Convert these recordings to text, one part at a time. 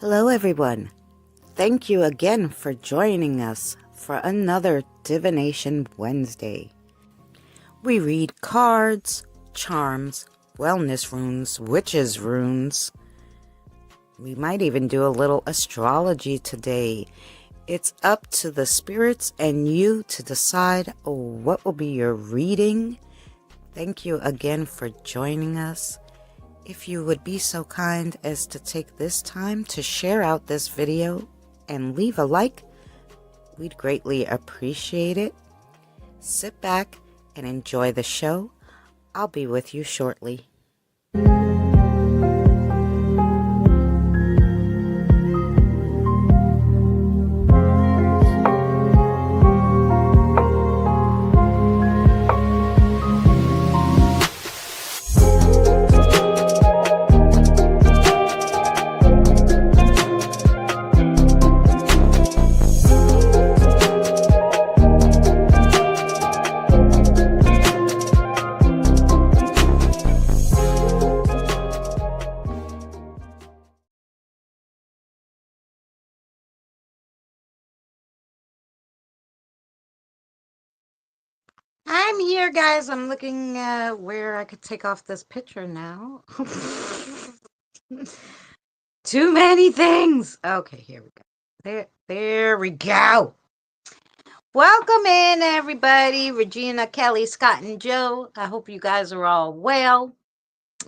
Hello, everyone. Thank you again for joining us for another Divination Wednesday. We read cards, charms, wellness runes, witches' runes. We might even do a little astrology today. It's up to the spirits and you to decide what will be your reading. Thank you again for joining us. If you would be so kind as to take this time to share out this video and leave a like, we'd greatly appreciate it. Sit back and enjoy the show. I'll be with you shortly. I'm here, guys. I'm looking where I could take off this picture now. Too many things. Okay, here we go. There we go. Welcome in, everybody. Regina, Kelly, Scott, and Joe. I hope you guys are all well.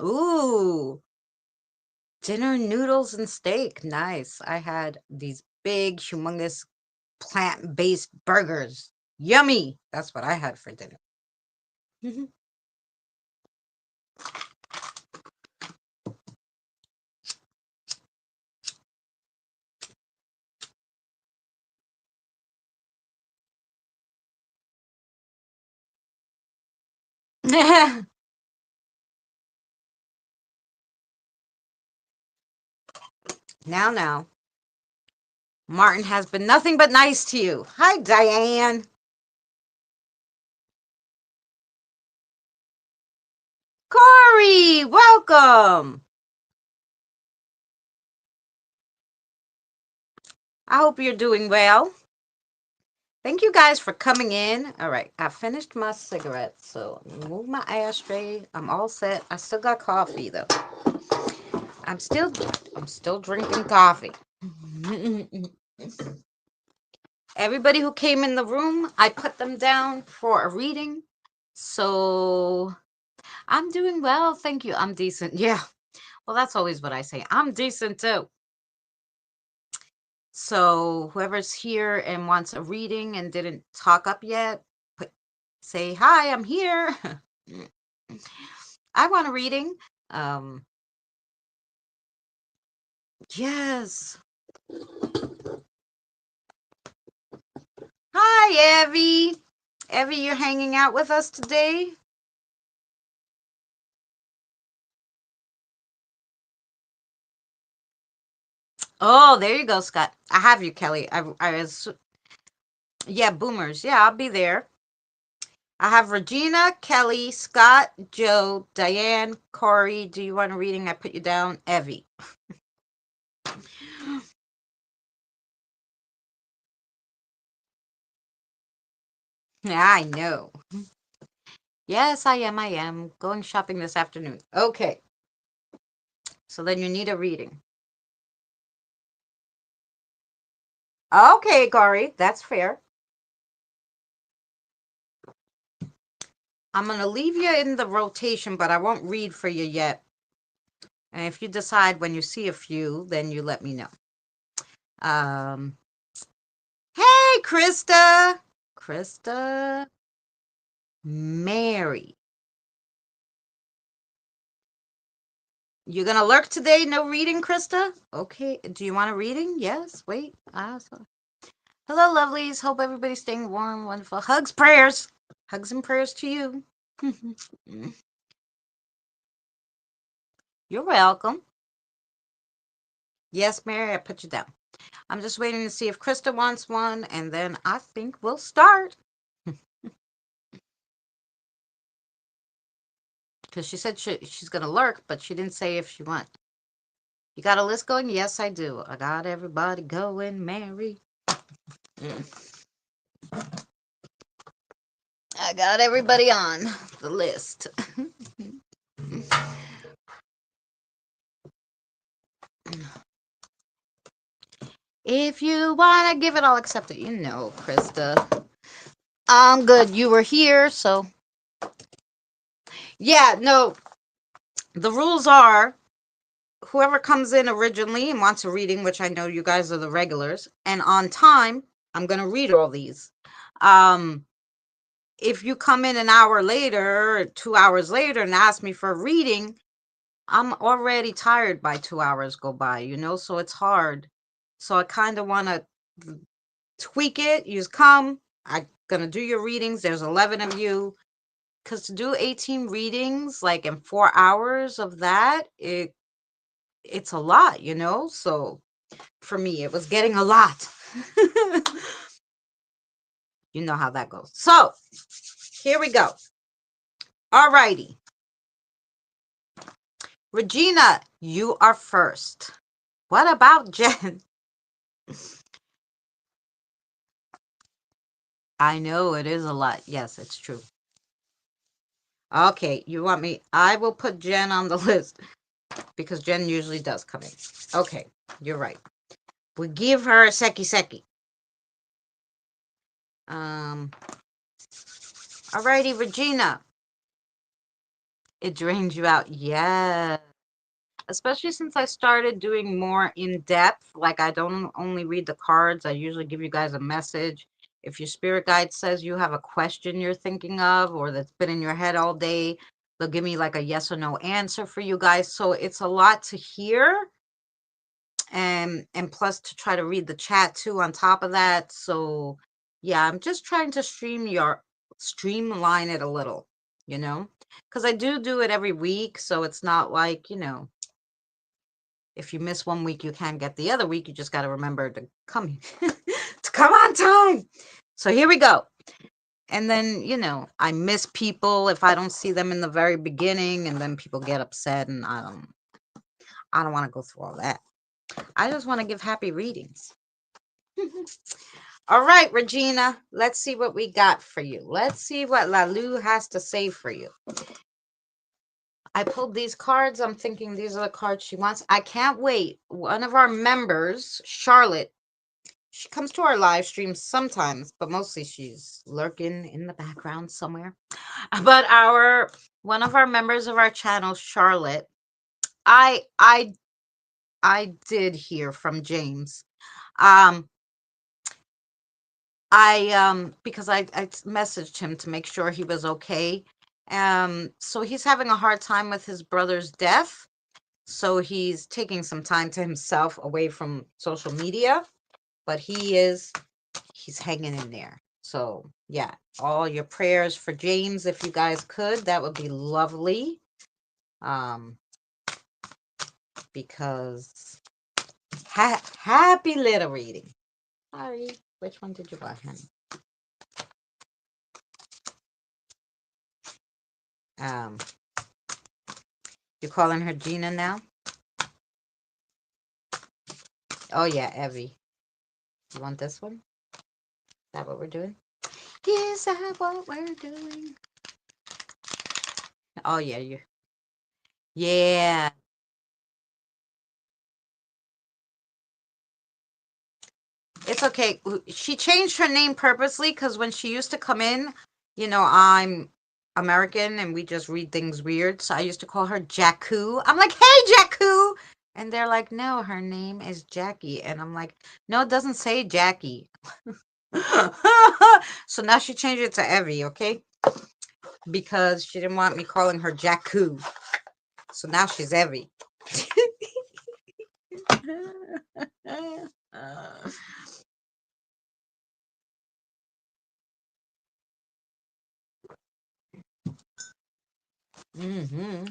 Ooh, dinner, noodles, and steak. Nice. I had these big, humongous plant-based burgers. Yummy. That's what I had for dinner. Now. Martin has been nothing but nice to you. Hi, Diane. Corey, welcome. I hope you're doing well. Thank you guys for coming in. All right, I finished my cigarette, so move my ashtray. I'm all set. I still got coffee though. I'm still drinking coffee. Everybody who came in the room, I put them down for a reading. So I'm doing well, thank you. I'm decent. Yeah. Well, that's always what I say. I'm decent too. So whoever's here and wants a reading and didn't talk up yet, say hi, I'm here. I want a reading. Yes. Hi, Evie. Evie, you're hanging out with us today? Oh, there you go, Scott. I have you, Kelly. I was, yeah, boomers. Yeah, I'll be there. I have Regina, Kelly, Scott, Joe, Diane, Corey. Do you want a reading? I put you down. Evie. I know. Yes, I am. Going shopping this afternoon. Okay. So then you need a reading. Okay, Corey. That's fair. I'm going to leave you in the rotation, but I won't read for you yet. And if you decide when you see a few, then you let me know. Hey, Krista. Krista. Mary. You're going to lurk today? No reading, Krista? Okay. Do you want a reading? Yes. Wait. Hello, lovelies. Hope everybody's staying warm, wonderful. Hugs, prayers. Hugs and prayers to you. You're welcome. Yes, Mary, I put you down. I'm just waiting to see if Krista wants one, and then I think we'll start. Because she said she's going to lurk, but she didn't say if she wants. You got a list going? Yes, I do. I got everybody going, Mary. Mm. I got everybody on the list. If you want to give it, I'll accept it. You know, Krista. I'm good. You were here, so. Yeah, no. The rules are whoever comes in originally and wants a reading, which I know you guys are the regulars, and on time, I'm going to read all these. If you come in an hour later or 2 hours later and ask me for a reading, I'm already tired by 2 hours go by, so it's hard. So I kind of want to tweak it. You come, I'm going to do your readings. There's 11 of you. Because to do 18 readings, like in 4 hours of that, it's a lot, So for me, it was getting a lot. You know how that goes. So here we go. All righty. Regina, you are first. What about Jen? I know it is a lot. Yes, it's true. Okay, you want me? I will put Jen on the list because Jen usually does come in. Okay, you're right. We give her a seki. Alrighty, Regina. It drains you out. Yeah. Especially since I started doing more in depth. Like I don't only read the cards. I usually give you guys a message. If your spirit guide says you have a question you're thinking of or that's been in your head all day, they'll give me like a yes or no answer for you guys. So it's a lot to hear. And plus to try to read the chat too on top of that. So yeah, I'm just trying to streamline it a little, because I do it every week. So it's not like, if you miss one week, you can't get the other week. You just got to remember to come to come on time. So here we go. And then, I miss people if I don't see them in the very beginning, and then people get upset, and I don't want to go through all that. I just want to give happy readings. All right, Regina, let's see what we got for you. Let's see what Lalu has to say for you. I pulled these cards. I'm thinking these are the cards she wants. I can't wait. One of our members, Charlotte, she comes to our live streams sometimes, but mostly she's lurking in the background somewhere. But one of our members of our channel, Charlotte, I did hear from James. Because I messaged him to make sure he was okay. So he's having a hard time with his brother's death. So he's taking some time to himself away from social media, but he's hanging in there. So yeah, all your prayers for James, if you guys could, that would be lovely. Because happy little reading. Sorry, which one did you want, honey? You calling her Gina now? Oh yeah, Evie. You want this one? Is that what we're doing? Is that what we're doing? Oh yeah, you. Yeah. It's okay. She changed her name purposely because when she used to come in, I'm American and we just read things weird. So I used to call her Jakku. I'm like, hey, Jakku. And they're like, no, her name is Jackie. And I'm like, no, it doesn't say Jackie. So now she changed it to Evie, okay? Because she didn't want me calling her Jakku. So now she's Evie. Mm-hmm.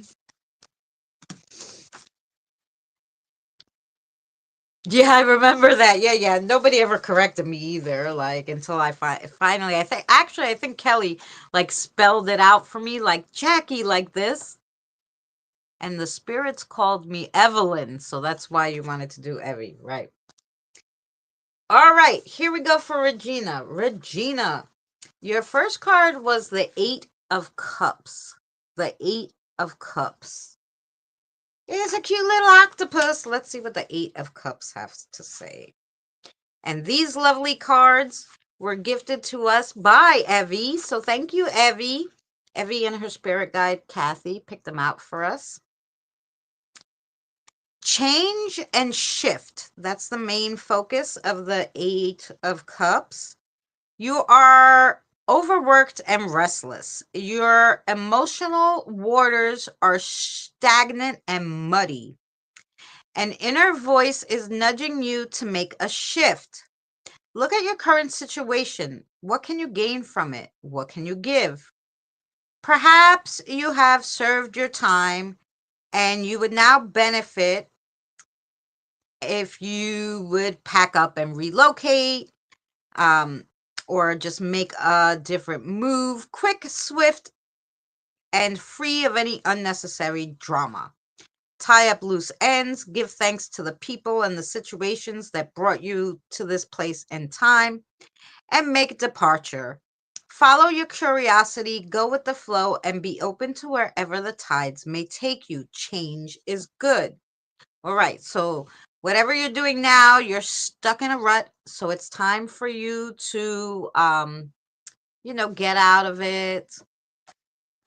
Yeah, I remember that. Yeah. Nobody ever corrected me either. Like until I finally, I think Kelly like spelled it out for me, like Jackie, like this. And the spirits called me Evelyn, so that's why you wanted to do Evie, right? All right, here we go for Regina. Regina, your first card was the Eight of Cups. The Eight of Cups. It's a cute little octopus. Let's see what the Eight of Cups has to say. And these lovely cards were gifted to us by Evie. So thank you, Evie. Evie and her spirit guide, Kathy, picked them out for us. Change and shift. That's the main focus of the Eight of Cups. You are overworked and restless. Your emotional waters are stagnant and muddy. An inner voice is nudging you to make a shift. Look at your current situation. What can you gain from it? What can you give? Perhaps you have served your time and you would now benefit if you would pack up and relocate, or just make a different move, quick, swift, and free of any unnecessary drama. Tie up loose ends, give thanks to the people and the situations that brought you to this place and time, and make departure. Follow your curiosity, go with the flow, and be open to wherever the tides may take you. Change is good. All right, so whatever you're doing now, you're stuck in a rut, so it's time for you to get out of it.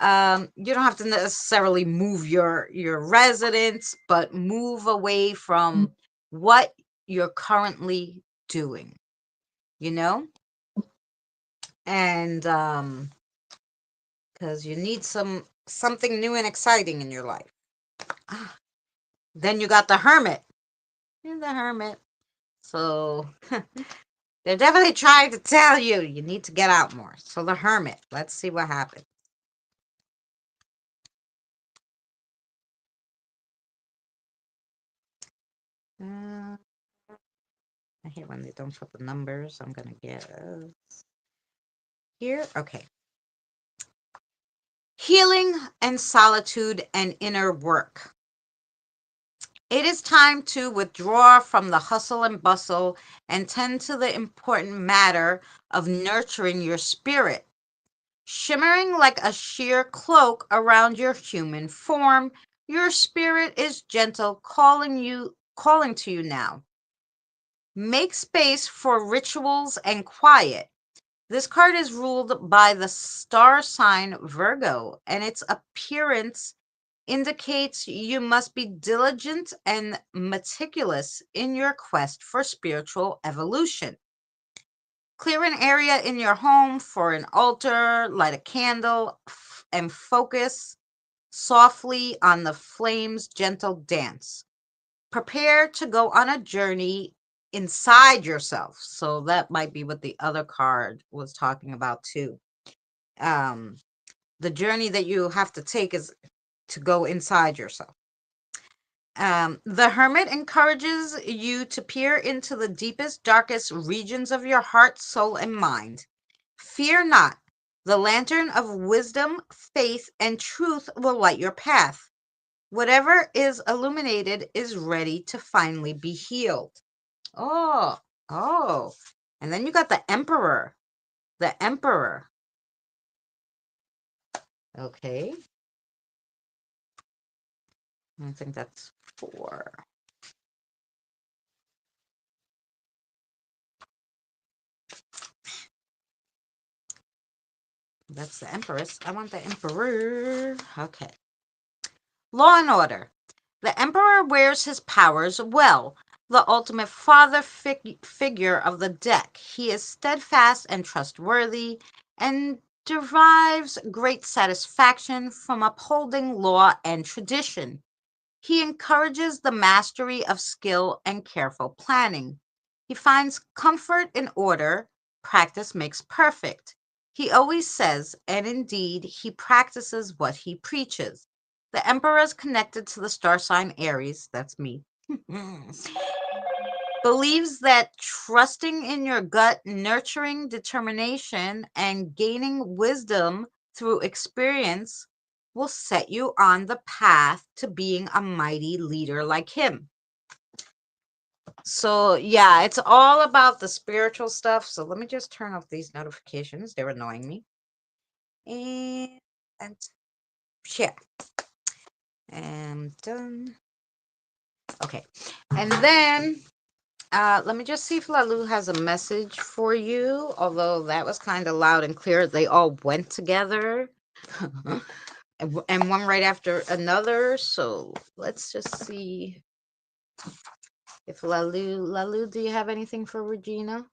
You don't have to necessarily move your residence, but move away from what you're currently doing, you know? And because you need something new and exciting in your life. Then you got the Hermit. You're the Hermit. So they're definitely trying to tell you need to get out more. So the Hermit. Let's see what happens. I hate when they don't put the numbers. I'm going to get here. Okay. Healing and solitude and inner work. It is time to withdraw from the hustle and bustle and tend to the important matter of nurturing your spirit. Shimmering like a sheer cloak around your human form, your spirit is gentle, calling to you now. Make space for rituals and quiet. This card is ruled by the star sign Virgo, and its appearance indicates you must be diligent and meticulous in your quest for spiritual evolution. Clear an area in your home for an altar, light a candle, and focus softly on the flame's gentle dance. Prepare to go on a journey inside yourself. So that might be what the other card was talking about too. The journey that you have to take is to go inside yourself. The Hermit encourages you to peer into the deepest, darkest regions of your heart, soul, and mind. Fear not. The lantern of wisdom, faith, and truth will light your path. Whatever is illuminated is ready to finally be healed. Oh, oh. And then you got the Emperor. The Emperor. Okay. I think that's 4. That's the Empress. I want the Emperor. Okay. Law and order. The Emperor wears his powers well. The ultimate father figure of the deck. He is steadfast and trustworthy and derives great satisfaction from upholding law and tradition. He encourages the mastery of skill and careful planning. He finds comfort in order. Practice makes perfect. He always says, and indeed, he practices what he preaches. The Emperor is connected to the star sign Aries, that's me, believes that trusting in your gut, nurturing determination, and gaining wisdom through experience will set you on the path to being a mighty leader like him. So, yeah, it's all about the spiritual stuff. So, let me just turn off these notifications. They're annoying me. And share. And done. Okay. And then let me just see if Lalu has a message for you. Although that was kind of loud and clear. They all went together. And one right after another. So let's just see if Lalu, do you have anything for Regina?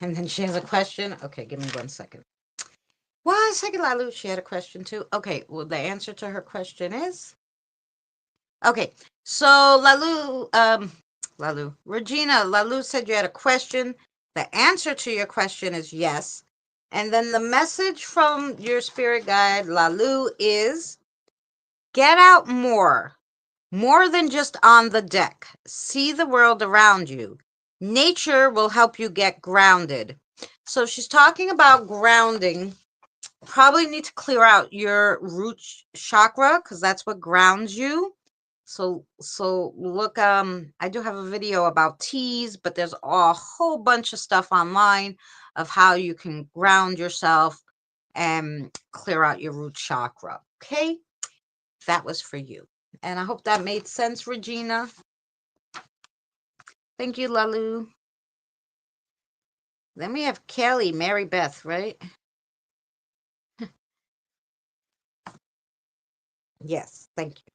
And then she has a question. Okay, give me 1 second. 1 second, Lalu. She had a question too. Okay, well, the answer to her question is okay. So Regina, Lalu said you had a question. The answer to your question is yes. And then the message from your spirit guide, Lalu, is get out more than just on the deck. See the world around you. Nature will help you get grounded. So she's talking about grounding. Probably need to clear out your root chakra because that's what grounds you. So look, I do have a video about teas, but there's a whole bunch of stuff online of how you can ground yourself and clear out your root chakra. Okay, that was for you. And I hope that made sense, Regina. Thank you, Lalu. Then we have Kelly, Mary Beth, right? Yes, thank you.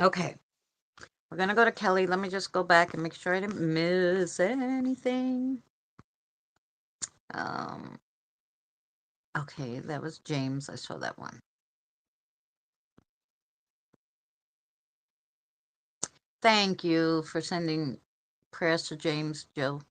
Okay, we're gonna go to Kelly. Let me just go back and make sure I didn't miss anything. Okay, that was James. I saw that one. Thank you for sending prayers to James, Joe.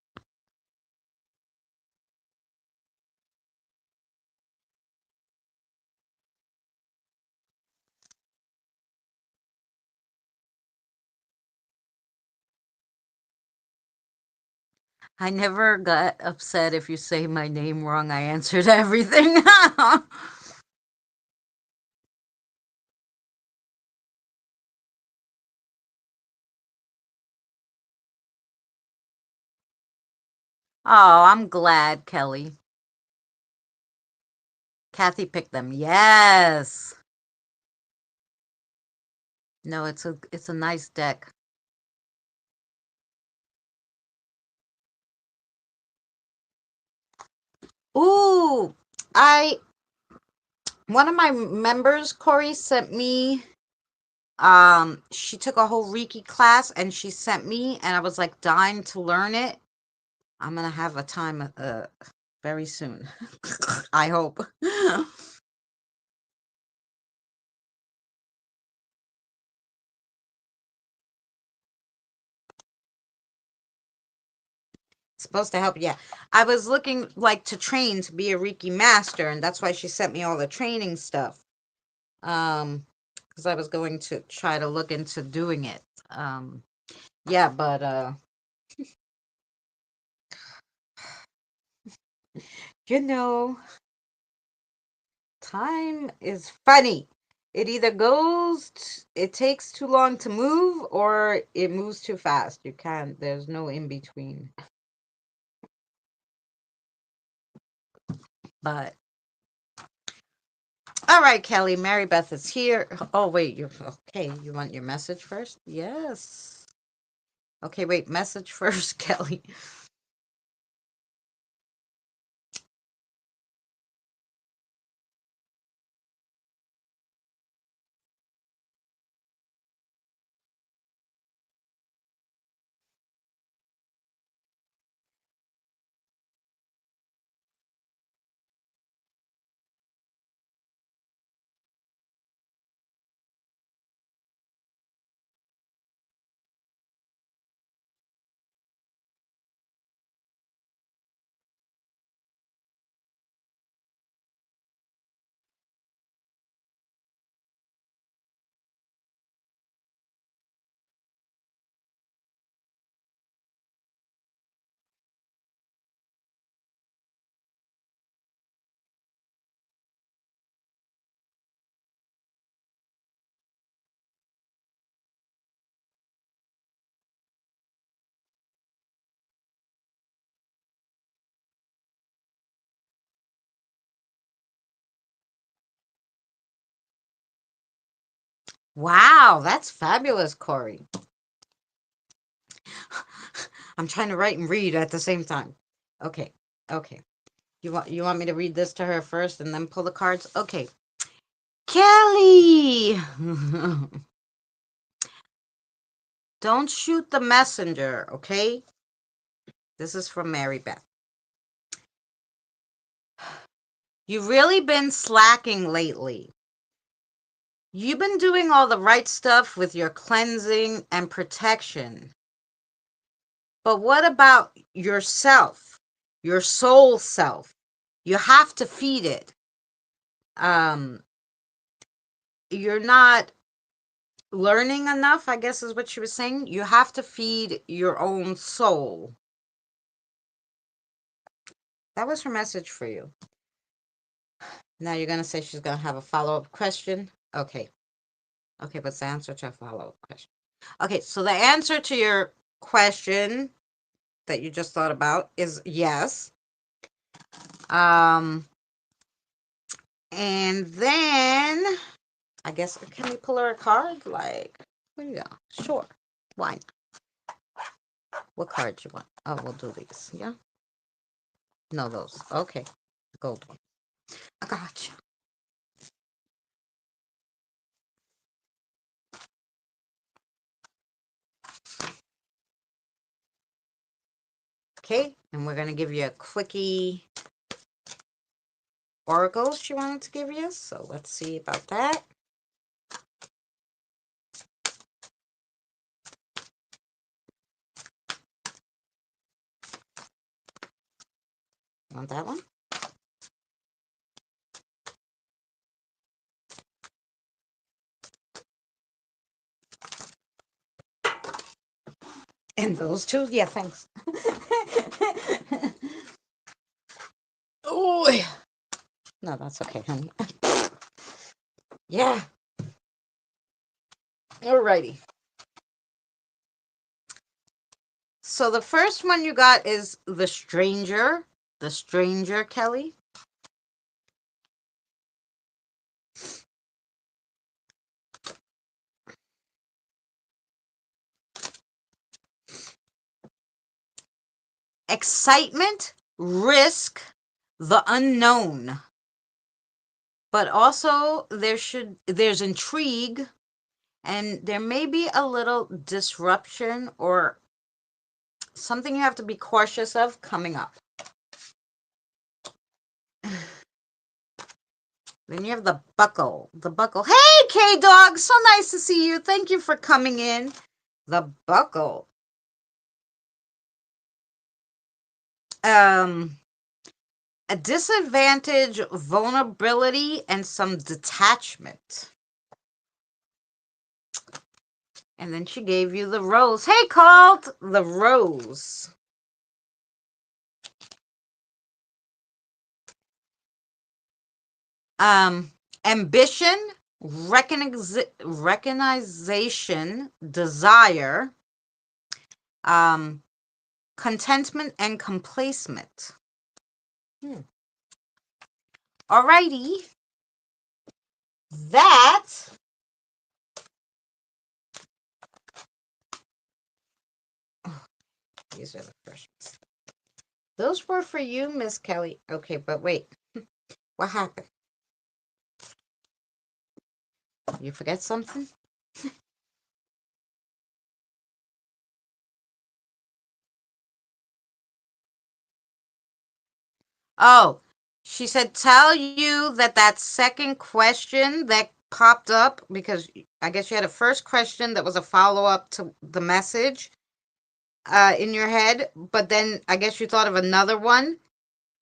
I never got upset if you say my name wrong. I answered everything. Oh, I'm glad, Kelly. Kathy picked them. Yes. No, it's a nice deck. Ooh, one of my members, Corey, sent me she took a whole Reiki class and she sent me and I was like dying to learn it. I'm gonna have a time very soon. I hope. Supposed to help, yeah. I was looking like to train to be a Reiki master, and that's why she sent me all the training stuff. Because I was going to try to look into doing it. Yeah, but you know, time is funny. It either it takes too long to move, or it moves too fast. You can't, there's no in between. But all right, Kelly, Mary Beth is here. Oh, wait, you okay? You want your message first? Yes. Okay, wait, message first, Kelly. Wow, that's fabulous, Corey. I'm trying to write and read at the same time. Okay, okay. You want me to read this to her first and then pull the cards? Okay. Kelly! Don't shoot the messenger, okay? This is from Mary Beth. You've really been slacking lately. You've been doing all the right stuff with your cleansing and protection. But what about yourself, your soul self? You have to feed it. You're not learning enough, I guess is what she was saying. You have to feed your own soul. That was her message for you. Now you're going to say she's going to have a follow-up question. Okay. Okay, what's the answer to a follow-up question? Okay, so the answer to your question that you just thought about is yes. And then I guess, can we pull her a card? Like, what do you got? Sure. Why not? What card you want? Oh, we'll do these. Yeah? No, those. Okay. Gold one. I gotcha. Okay, and we're going to give you a quickie oracle she wanted to give you. So let's see about that. Want that one? And those two? Yeah, thanks. Oh, no, that's okay, honey. Yeah. Alrighty. So the first one you got is the stranger. The stranger, Kelly. Excitement, risk, the unknown. But also there's intrigue, and there may be a little disruption or something you have to be cautious of coming up. Then you have the buckle. The buckle. Hey, K-Dog! So nice to see you. Thank you for coming in. The buckle. A disadvantage, vulnerability, and some detachment. And then she gave you the rose. Hey, Colt! The rose. Ambition, recognition, desire, contentment, and complacement. Alrighty. That these are the first ones. Those were for you, Miss Kelly. Okay, but wait. What happened? You forget something? Oh, she said, tell you that second question that popped up, because I guess you had a first question that was a follow-up to the message in your head, but then I guess you thought of another one.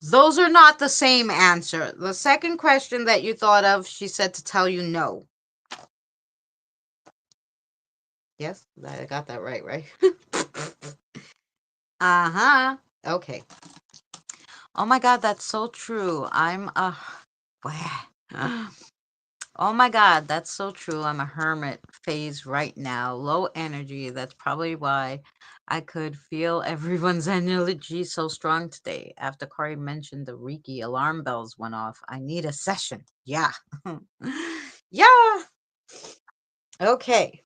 Those are not the same answer. The second question that you thought of, she said to tell you no. Yes, I got that right? Uh-huh. Okay. Oh my God, that's so true. Oh my God, that's so true. I'm a hermit phase right now. Low energy. That's probably why I could feel everyone's energy so strong today. After Corey mentioned the Reiki alarm bells went off, I need a session. Yeah. Yeah. Okay.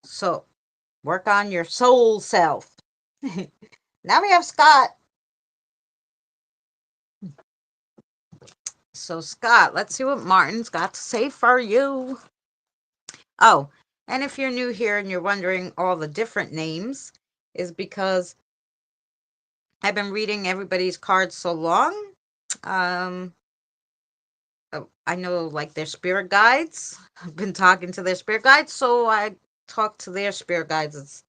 So work on your soul self. Now we have Scott. So, Scott, let's see what Martin's got to say for you. Oh, and if you're new here and you're wondering all the different names, is because I've been reading everybody's cards so long. Um, I know like their spirit guides. I've been talking to their spirit guides, so I talk to their spirit guides. It's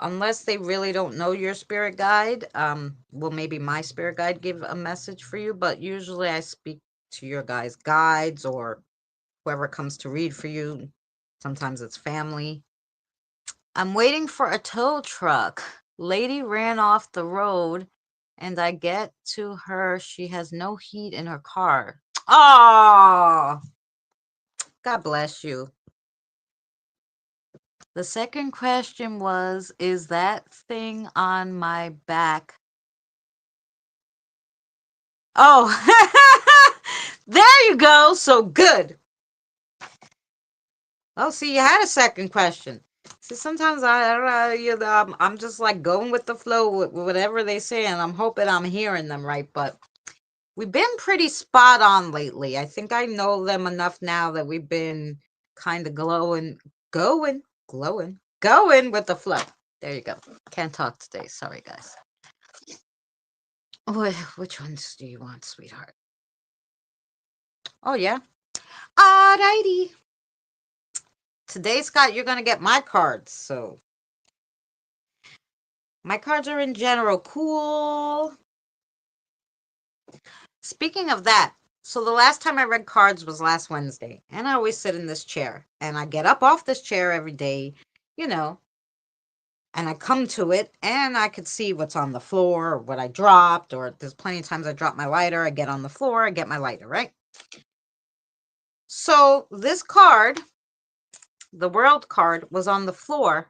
unless they really don't know your spirit guide, well, maybe my spirit guide give a message for you, but usually I speak to your guys' guides or whoever comes to read for you. Sometimes it's family. I'm waiting for a tow truck. Lady ran off the road and I get to her. She has no heat in her car. Oh, God bless you. The second question was, is that thing on my back? Oh, there you go. So good. Oh, see, you had a second question. See, sometimes I'm just like going with the flow with whatever they say, and I'm hoping I'm hearing them right. But we've been pretty spot on lately. I think I know them enough now that we've been kind of going with the flow. There you go. Can't talk today. Sorry, guys. Which ones do you want, sweetheart? Oh, yeah. Alrighty. Today, Scott, you're going to get my cards. So my cards are in general cool. Speaking of that, so the last time I read cards was last Wednesday, and I always sit in this chair, and I get up off this chair every day, you know, and I come to it, and I could see what's on the floor, or what I dropped, or there's plenty of times I drop my lighter, I get on the floor, I get my lighter, right? So this card, the world card, was on the floor.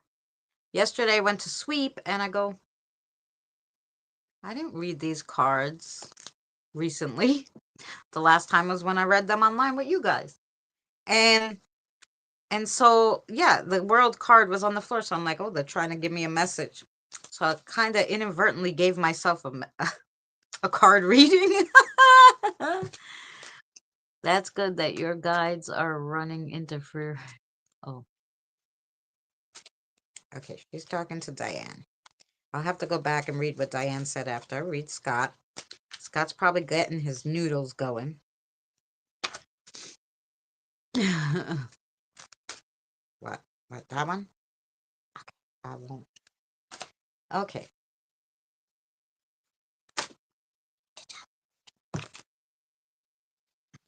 Yesterday I went to sweep, and I go, I didn't read these cards recently. The last time was when I read them online with you guys. And so, yeah, the world card was on the floor. So I'm like, oh, they're trying to give me a message. So I kind of inadvertently gave myself a card reading. That's good that your guides are running interfere. Oh, okay. She's talking to Diane. I'll have to go back and read what Diane said after I read Scott. Scott's probably getting his noodles going. What? What? That one? Okay, I won't. Okay.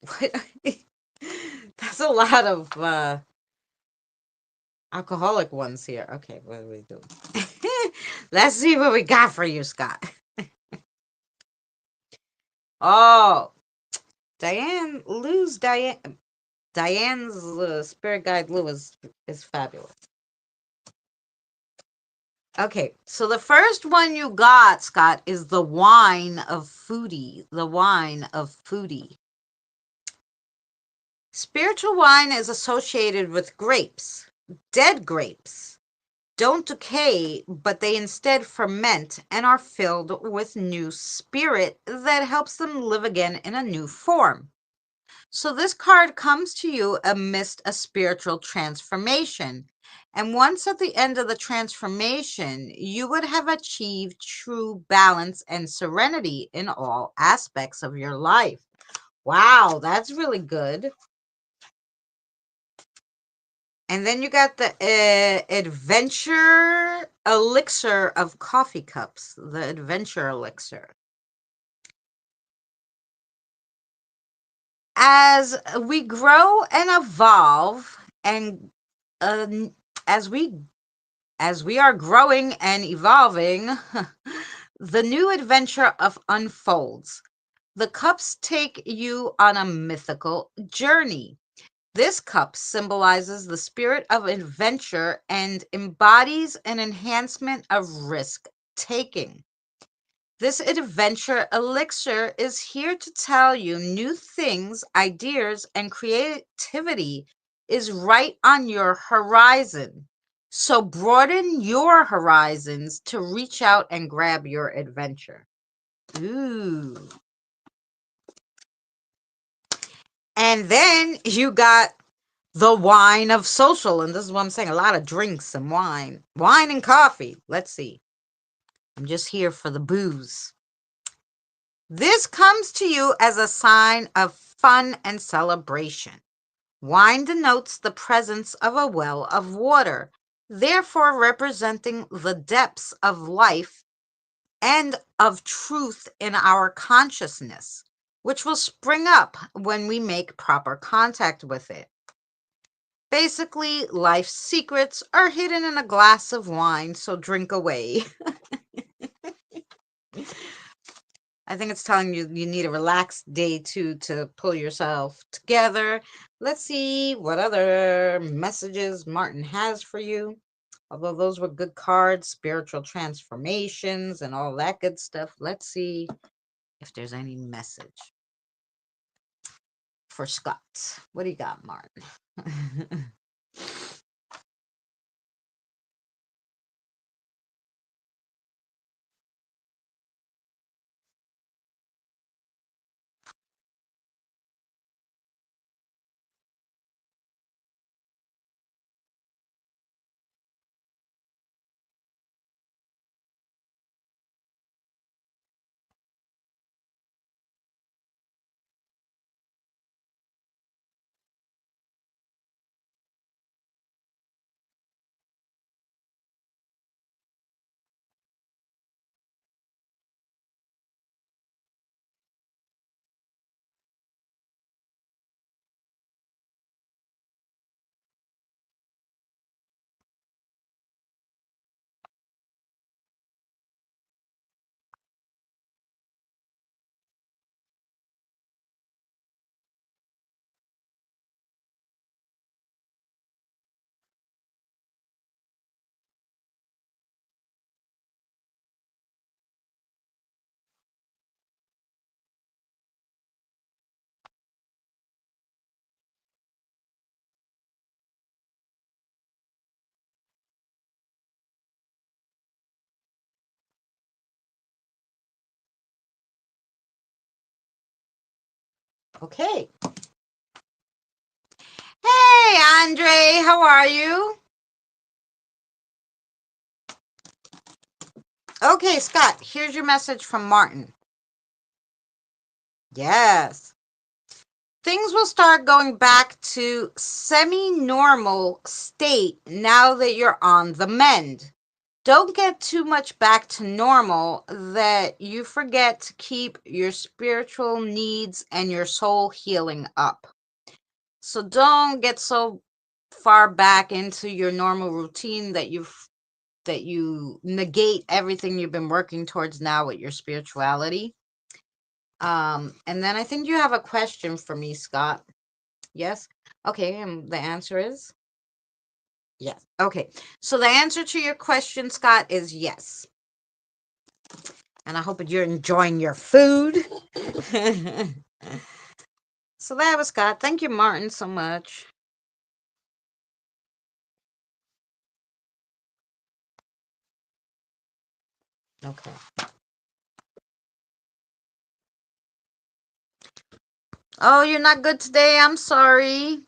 What? That's a lot of alcoholic ones here. Okay, what are we doing? Let's see what we got for you, Scott. Oh, Diane's spirit guide Lou is fabulous. Okay, so the first one you got, Scott, is the wine of foodie. The wine of foodie. Spiritual wine is associated with grapes, dead grapes. Don't decay, but they instead ferment and are filled with new spirit that helps them live again in a new form. So, this card comes to you amidst a spiritual transformation. And once at the end of the transformation, you would have achieved true balance and serenity in all aspects of your life. Wow, that's really good. And then you got the adventure elixir of coffee cups, the adventure elixir. As we grow and evolve, and as we are growing and evolving, the new adventure of unfolds. The cups take you on a mythical journey. This cup symbolizes the spirit of adventure and embodies an enhancement of risk taking. This adventure elixir is here to tell you new things, ideas, and creativity is right on your horizon. So broaden your horizons to reach out and grab your adventure. Ooh. And then you got the wine of social. And this is what I'm saying, a lot of drinks and wine. Wine and coffee. Let's see. I'm just here for the booze. This comes to you as a sign of fun and celebration. Wine denotes the presence of a well of water, therefore representing the depths of life and of truth in our consciousness, which will spring up when we make proper contact with it. Basically, life's secrets are hidden in a glass of wine, so drink away. I think it's telling you you need a relaxed day to pull yourself together. Let's see what other messages Martin has for you. Although those were good cards, spiritual transformations and all that good stuff. Let's see if there's any message for Scott. What do you got, Martin? Okay. Hey, Andre, how are you? Okay, Scott, here's your message from Martin. Yes. Things will start going back to semi-normal state now that you're on the mend. Don't get too much back to normal that you forget to keep your spiritual needs and your soul healing up. So don't get so far back into your normal routine that you negate everything you've been working towards now with your spirituality. And then I think you have a question for me, Scott. Yes? Okay, and the answer is yes. Okay. So the answer to your question, Scott, is yes. And I hope you're enjoying your food. So that was Scott. Thank you, Martin, so much. Okay. Oh, you're not good today. I'm sorry.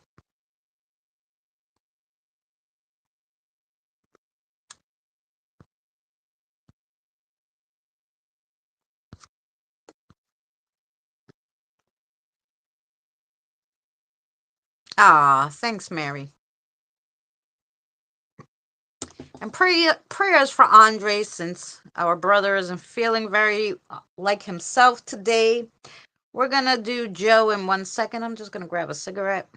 Ah, thanks, Mary. And prayers for Andre, since our brother isn't feeling very like himself today. We're gonna do Joe in 1 second. I'm just gonna grab a cigarette.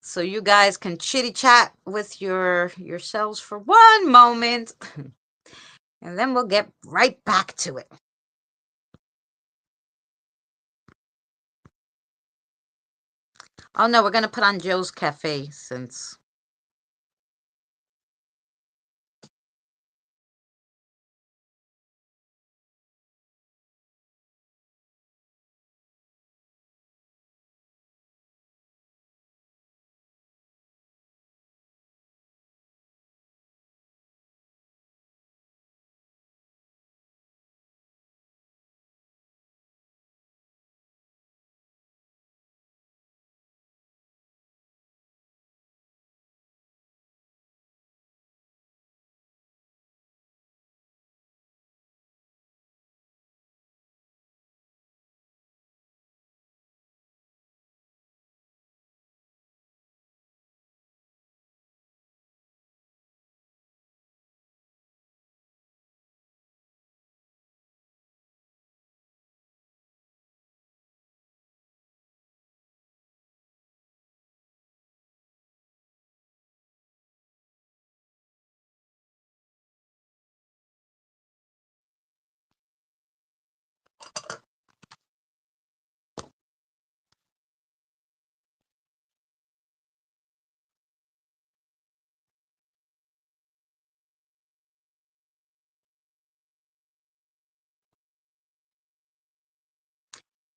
So you guys can chitty chat with yourselves for one moment. And then we'll get right back to it. Oh no, we're gonna put on Joe's Cafe since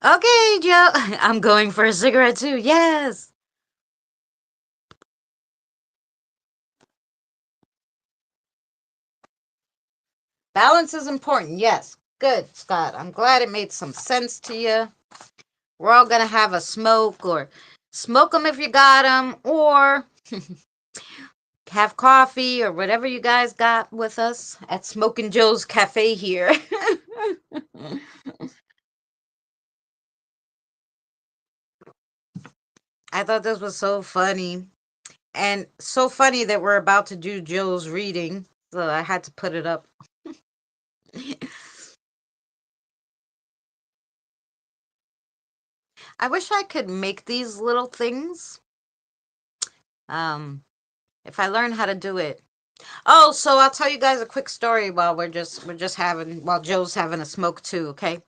Okay, Joe. I'm going for a cigarette too. Yes. Balance is important. Yes. Good, Scott. I'm glad it made some sense to you. We're all going to have a smoke or smoke them if you got them or have coffee or whatever you guys got with us at Smoking Joe's Cafe here. I thought this was so funny. And so funny that we're about to do Joe's reading. So I had to put it up. I wish I could make these little things. Um, if I learn how to do it. Oh, so I'll tell you guys a quick story while we're just having while Joe's having a smoke too, okay?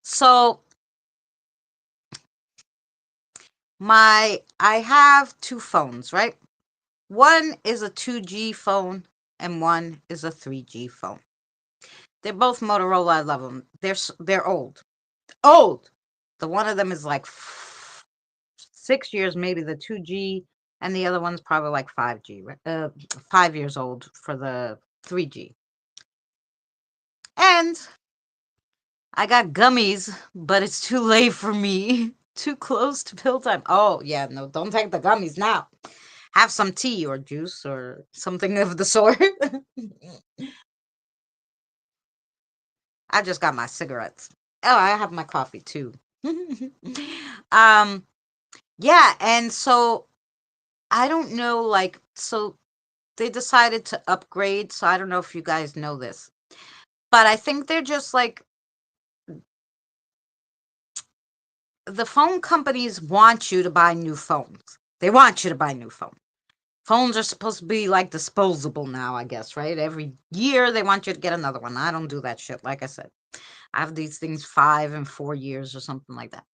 So I have two phones, right? One is a 2G phone and one is a 3G phone. They're both Motorola. I love them. They're old. Old. The one of them is like 6 years, maybe the 2G, and the other one's probably like 5G, 5 years old for the 3G. And I got gummies, but it's too late for me. Too close to pill time. Oh, yeah, no, don't take the gummies now. Have some tea or juice or something of the sort. I just got my cigarettes. Oh, I have my coffee too. um, yeah, and so I don't know, like, so they decided to upgrade. So I don't know if you guys know this, but I think they're just like the phone companies want you to buy new phones. They want you to buy new phones. Phones are supposed to be like disposable now, I guess, right? Every year they want you to get another one. I don't do that shit. Like I said, I have these things 5 and 4 years or something like that.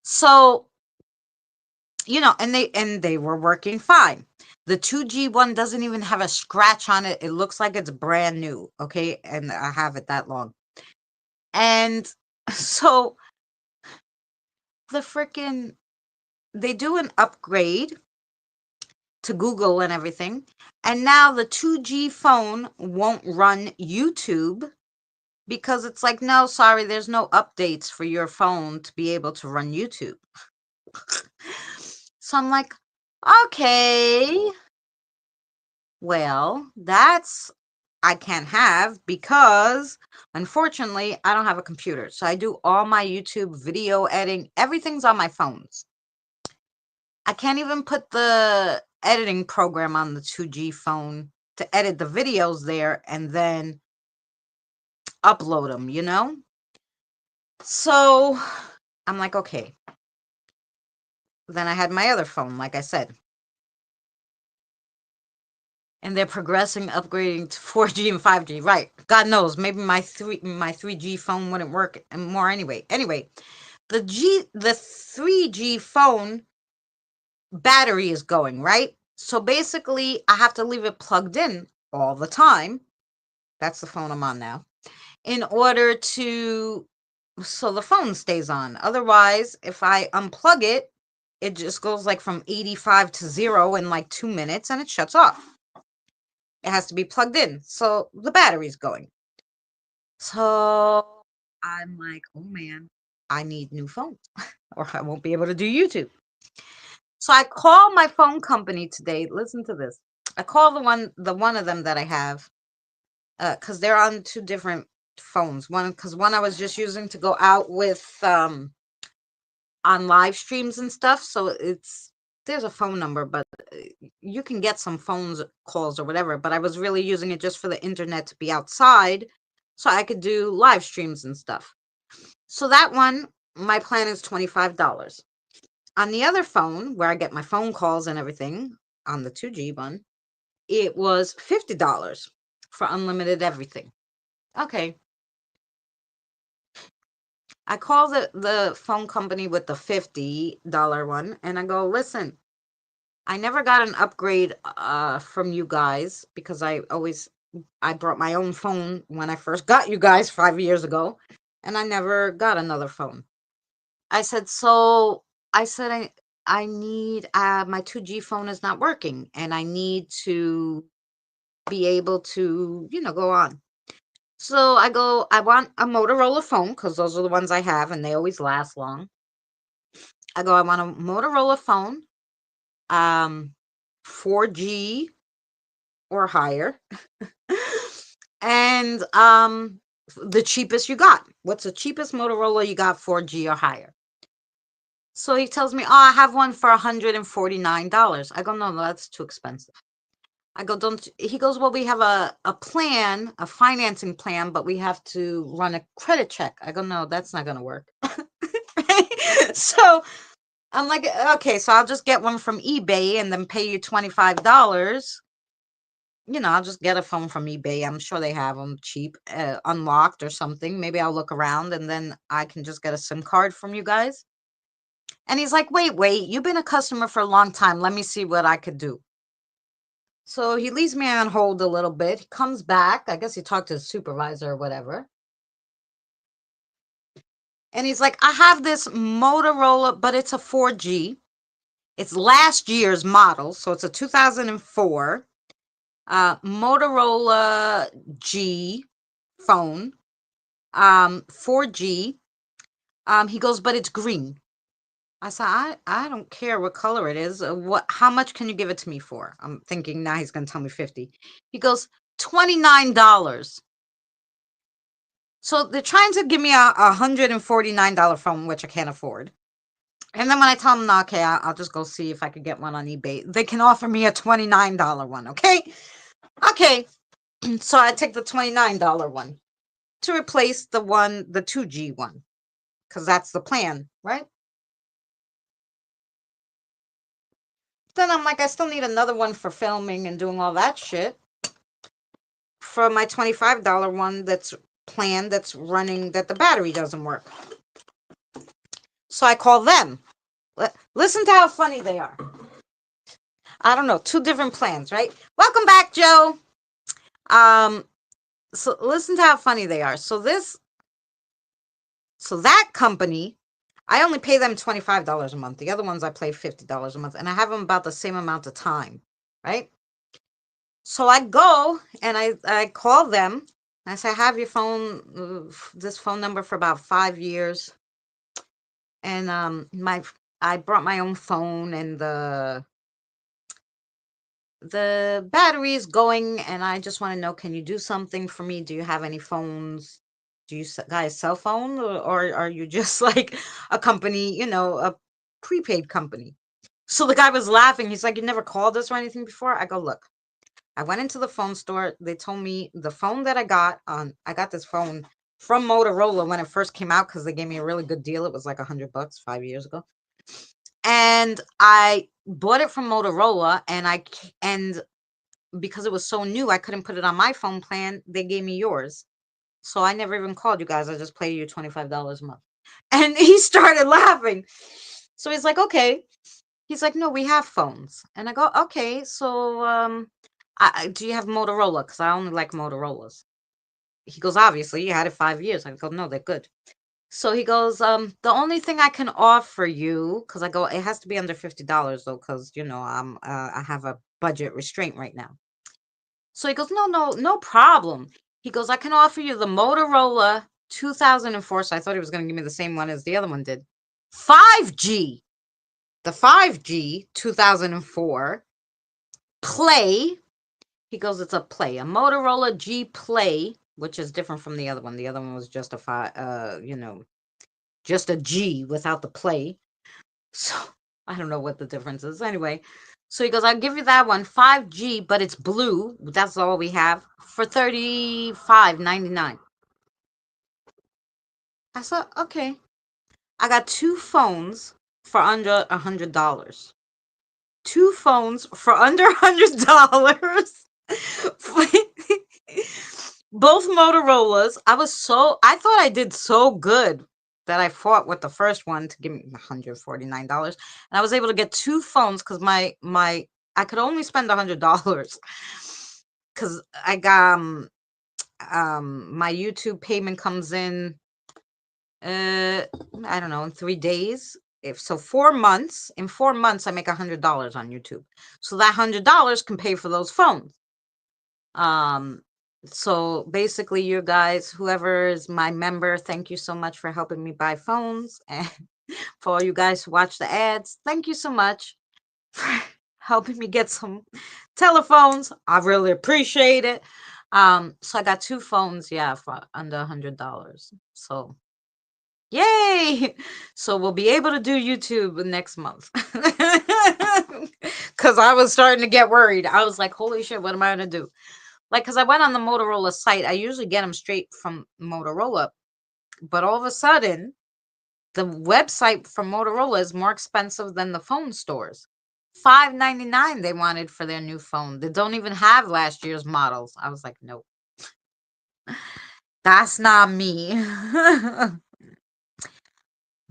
So, and they were working fine. The 2G one doesn't even have a scratch on it. It looks like it's brand new, okay? And I have it that long. And so the freaking they do an upgrade to Google and everything. And now the 2G phone won't run YouTube because it's like, no, sorry, there's no updates for your phone to be able to run YouTube. So I'm like, okay, well, that's I can't have because unfortunately I don't have a computer. So I do all my YouTube video editing, everything's on my phones. I can't even put the editing program on the 2G phone to edit the videos there and then upload them, you know? So I'm like, okay. Then I had my other phone, like I said. And they're progressing, upgrading to 4G and 5G. Right. God knows, maybe my 3G phone wouldn't work more anyway. Anyway, the 3G phone battery is going, right? So basically, I have to leave it plugged in all the time. That's the phone I'm on now. In order to so the phone stays on. Otherwise, if I unplug it, it just goes like from 85 to 0 in like 2 minutes and it shuts off. It has to be plugged in. So the battery's going. So I'm like, oh man, I need new phone or I won't be able to do YouTube. So I call my phone company today. Listen to this. I call the one of them that I have, because they're on two different phones. Because one I was just using to go out with on live streams and stuff. So there's a phone number, but you can get some phones calls or whatever. But I was really using it just for the internet to be outside, so I could do live streams and stuff. So that one, my plan is $25. On the other phone, where I get my phone calls and everything, on the 2G one, it was $50 for unlimited everything. Okay. I call the phone company with the $50 one and I go, listen, I never got an upgrade from you guys because I brought my own phone when I first got you guys 5 years ago and I never got another phone. I said, so I said, I need, my 2G phone is not working and I need to be able to, go on. So I go, I want a Motorola phone because those are the ones I have and they always last long. I go, I want a Motorola phone, 4G or higher. And the cheapest you got. What's the cheapest Motorola you got, 4G or higher? So he tells me, oh, I have one for $149. I go, no, that's too expensive. I go, don't. He goes, well, we have a plan, a financing plan, but we have to run a credit check. I go, no, that's not going to work. Right? So I'm like, okay, so I'll just get one from eBay and then pay you $25. I'll just get a phone from eBay. I'm sure they have them cheap, unlocked or something. Maybe I'll look around and then I can just get a SIM card from you guys. And he's like, wait, you've been a customer for a long time. Let me see what I could do. So he leaves me on hold a little bit. He comes back. I guess he talked to his supervisor or whatever. And he's like, I have this Motorola, but it's a 4G. It's last year's model. So it's a 2004 Motorola G phone, 4G. He goes, but it's green. I said, I don't care what color it is. How much can you give it to me for? I'm thinking now he's going to tell me 50. He goes, $29. So they're trying to give me a $149 phone, which I can't afford. And then when I tell them, no, okay, I'll just go see if I could get one on eBay. They can offer me a $29 one, okay? Okay, so I take the $29 one to replace the 2G one, because that's the plan, right? Then I'm like, I still need another one for filming and doing all that shit. For my $25 one that's planned, that's running, that the battery doesn't work. So I call them. Listen to how funny they are. I don't know, 2 different plans, right? Welcome back, Joe. So listen to how funny they are. So that company, I only pay them $25 a month. The other ones I pay $50 a month, and I have them about the same amount of time, right? So I go and I call them. I say, I have your phone, this phone number for about 5 years. And I brought my own phone and the battery is going, and I just want to know, can you do something for me? Do you have any phones? Do you guys sell phones, or are you just like a company, a prepaid company? So the guy was laughing. He's like, you never called us or anything before? I go, look, I went into the phone store. They told me the phone that I got this phone from Motorola when it first came out because they gave me a really good deal. It was like $100 5 years ago. And I bought it from Motorola, and because it was so new, I couldn't put it on my phone plan. They gave me yours. So I never even called you guys. I just paid you $25 a month. And he started laughing. So he's like, okay. He's like, no, we have phones. And I go, okay. So do you have Motorola? Because I only like Motorola's. He goes, obviously, you had it 5 years. I go, no, they're good. So he goes, the only thing I can offer you, because I go, it has to be under $50 though, because I have a budget restraint right now. So he goes, no problem. He goes, I can offer you the Motorola 2004. So I thought he was going to give me the same one as the other one did. 5G. The 5G 2004 Play. He goes, it's a Play, a Motorola G Play, which is different from the other one. The other one was just just a G without the Play. So I don't know what the difference is. Anyway, so he goes, I'll give you that one, 5G, but it's blue. That's all we have, for $35.99. I said, okay. I got 2 phones for under $100. 2 phones for under $100. Both Motorola's. I thought I did so good that I fought with the first one to give me $149. And I was able to get 2 phones because I could only spend $100 because I got my YouTube payment comes in I don't know, in 3 days. If so, 4 months. In 4 months, I make $100 on YouTube. So that $100 can pay for those phones. So basically, you guys, whoever is my member, thank you so much for helping me buy phones, and for all you guys who watch the ads, thank you so much for helping me get some telephones. I really appreciate it. So I got 2 phones, yeah, for under $100. So yay! So we'll be able to do YouTube next month. Because I was starting to get worried. I was like, holy shit, what am I going to do? Like, because I went on the Motorola site. I usually get them straight from Motorola. But all of a sudden, the website from Motorola is more expensive than the phone stores. $5.99 they wanted for their new phone. They don't even have last year's models. I was like, nope. That's not me.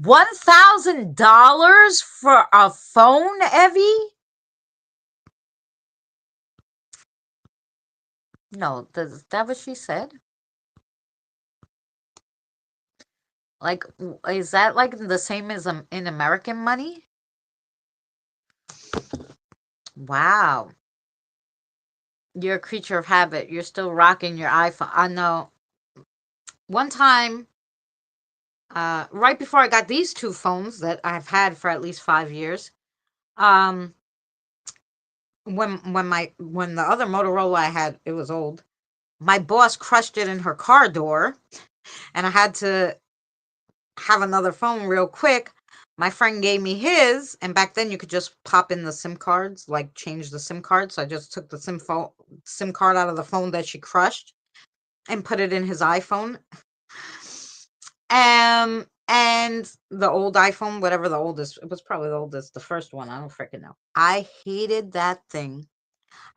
$1,000 for a phone, Evie? No, is that what she said? Like, is that like the same as in American money? Wow. You're a creature of habit. You're still rocking your iPhone. I know. One time, right before I got these 2 phones that I've had for at least 5 years, um, when the other Motorola I had, it was old. My boss crushed it in her car door, and I had to have another phone real quick. My friend gave me his, and back then you could just pop in the SIM cards, like change the SIM card. So I just took the SIM card out of the phone that she crushed and put it in his iPhone. And the old iPhone, whatever the oldest, it was probably the oldest, the first one. I don't freaking know. I hated that thing.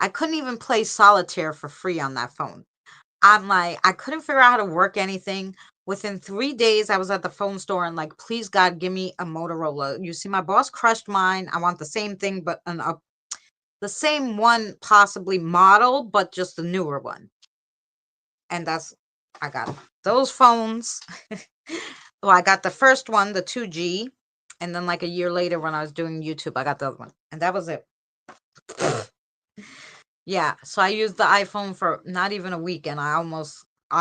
I couldn't even play solitaire for free on that phone. I'm like, I couldn't figure out how to work anything. Within 3 days, I was at the phone store and like, please God, give me a Motorola. You see, my boss crushed mine. I want the same thing, but the same one, possibly model, but just the newer one. And I got those phones. Well, I got the first one, the 2G, and then like a year later when I was doing YouTube, I got the other one, and that was it. Yeah, so I used the iPhone for not even a week, and I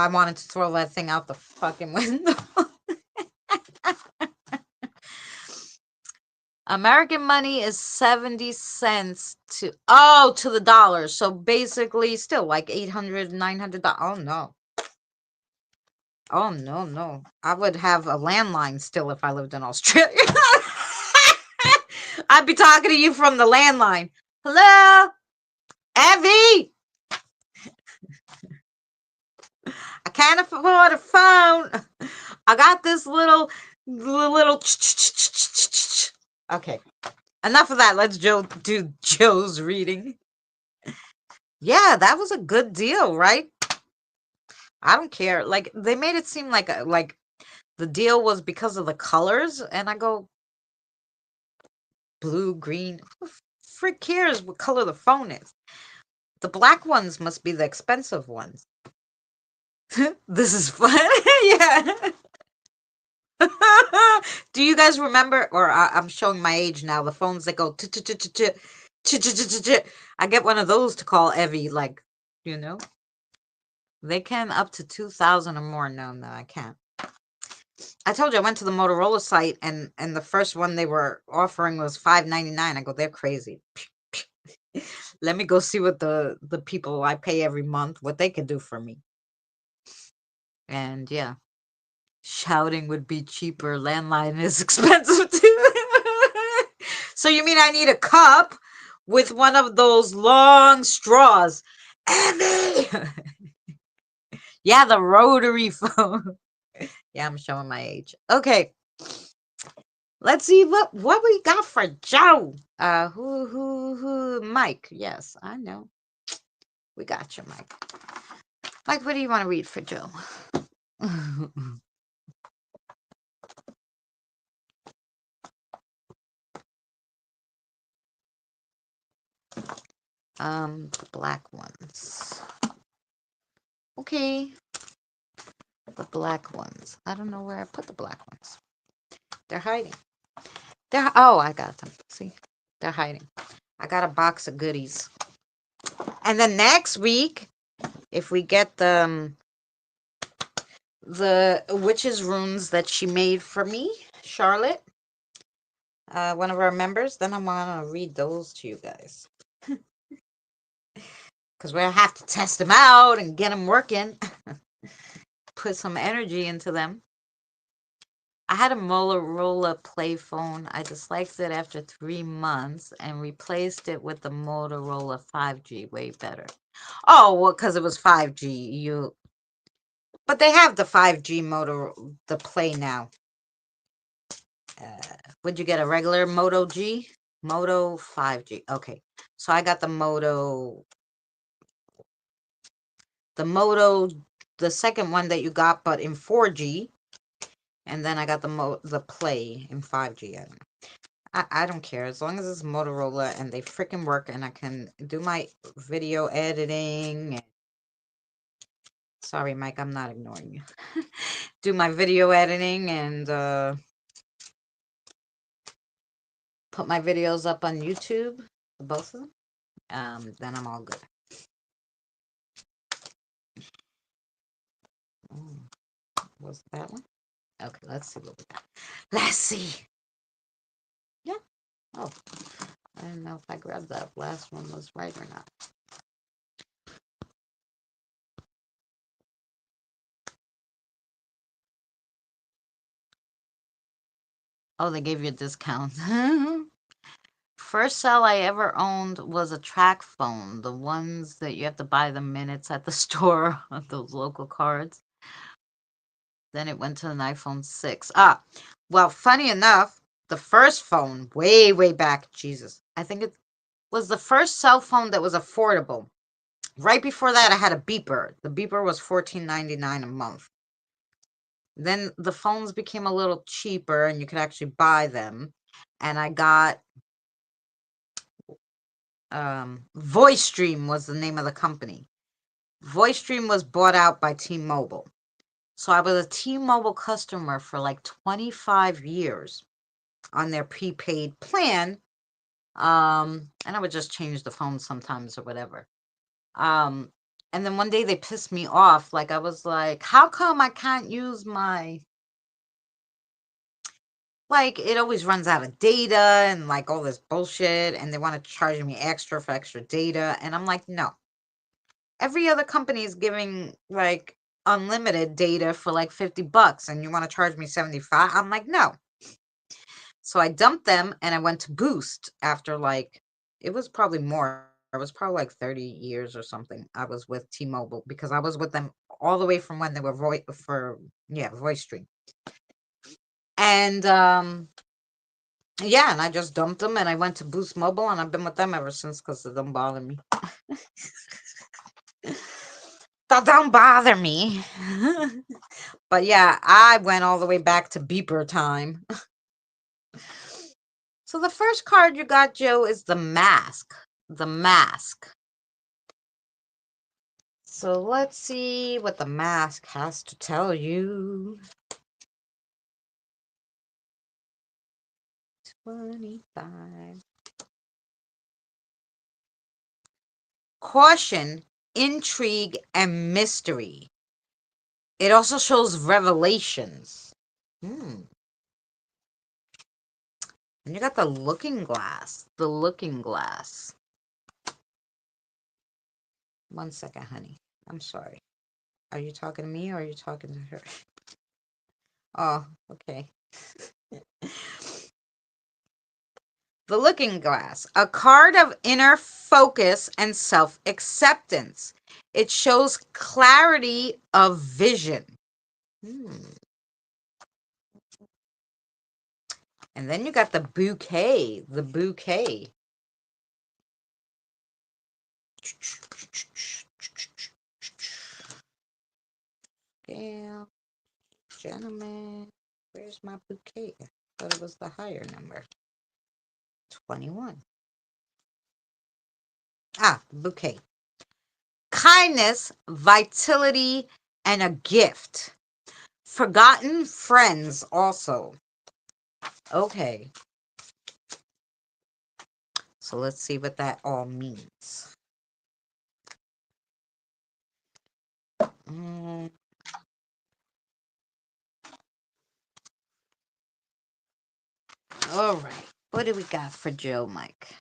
wanted to throw that thing out the fucking window. American money is 70 cents to the dollar. So basically still like $800, $900. Oh no. Oh no, no. I would have a landline still if I lived in Australia. I'd be talking to you from the landline. Hello? Evie? I can't afford a phone. I got this little. Okay. Enough of that. Let's do Joe's reading. Yeah, that was a good deal, right? I don't care. Like, they made it seem like the deal was because of the colors, and I go, blue, green. Who the frick cares what color the phone is? The black ones must be the expensive ones. This is fun. Yeah. Do you guys remember, or I'm showing my age now, the phones that go I get one of those to call Evie, like, you know? They can up to 2,000 or more. No, I can't. I told you I went to the Motorola site, and the first one they were offering was $5.99. I go, they're crazy. Let me go see what the people I pay every month, what they can do for me. And yeah, shouting would be cheaper. Landline is expensive too. So you mean I need a cup with one of those long straws? Emmy! Yeah, the rotary phone. Yeah, I'm showing my age. Okay. Let's see what we got for Joe. Who? Mike. Yes, I know. We got you, Mike. Mike, what do you want to read for Joe? The black ones. Okay. The black ones. I don't know where I put the black ones. They're hiding. Oh, I got them. See? They're hiding. I got a box of goodies. And then next week, if we get the witch's runes that she made for me, Charlotte, one of our members, then I'm gonna read those to you guys. Because we'll have to test them out and get them working. Put some energy into them. I had a Motorola Play phone. I disliked it after 3 months and replaced it with the Motorola 5G. Way better. Oh, well, because it was 5G. But they have the 5G the Play now. Would you get a regular Moto G? Moto 5G. Okay. So I got the Moto, the second one that you got, but in 4G. And then I got the Play in 5G. I don't know. I don't care. As long as it's Motorola and they freaking work and I can do my video editing. Sorry, Mike, I'm not ignoring you. Do my video editing and put my videos up on YouTube, both of them. Then I'm all good. Was that one? Okay, let's see what we got. Let's see. Yeah. Oh, I didn't know if I grabbed that last one was right or not. Oh, they gave you a discount. First cell I ever owned was a track phone. The ones that you have to buy the minutes at the store, those local cards. Then it went to an iPhone 6. Well, funny enough, the first phone, way, way back, Jesus, I think it was the first cell phone that was affordable. Right before that, I had a beeper. The beeper was $14.99 a month. Then the phones became a little cheaper and you could actually buy them. And I got VoiceStream was the name of the company. VoiceStream was bought out by T-Mobile. So I was a T-Mobile customer for like 25 years on their prepaid plan. And I would just change the phone sometimes or whatever. And then one day they pissed me off. Like I was like, how come I can't use my, like it always runs out of data and like all this bullshit and they want to charge me extra for extra data. And I'm like, no. Every other company is giving like unlimited data for like $50 and you want to charge me 75. I'm like, no. So I dumped them and I went to Boost after like, it was probably more. It was probably like 30 years or something. I was with T-Mobile because I was with them all the way from when they were VoiceStream. And yeah, and I just dumped them and I went to Boost Mobile and I've been with them ever since because it don't bother me. That don't bother me. But yeah, I went all the way back to beeper time. So the first card you got, Joe, is the mask. The mask. So let's see what the mask has to tell you. 25. Caution, intrigue, and mystery. It also shows revelations. And you got the looking glass. The looking glass. 1 second, honey. I'm sorry. Are you talking to me or are you talking to her? Oh, okay. The looking glass, a card of inner focus and self-acceptance. It shows clarity of vision. And then you got the bouquet. The bouquet. Yeah, gentlemen, where's my bouquet? I thought it was the higher number. 21. Bouquet. Kindness, vitality, and a gift. Forgotten friends also. Okay. So let's see what that all means. All right. What do we got for Joe, Mike?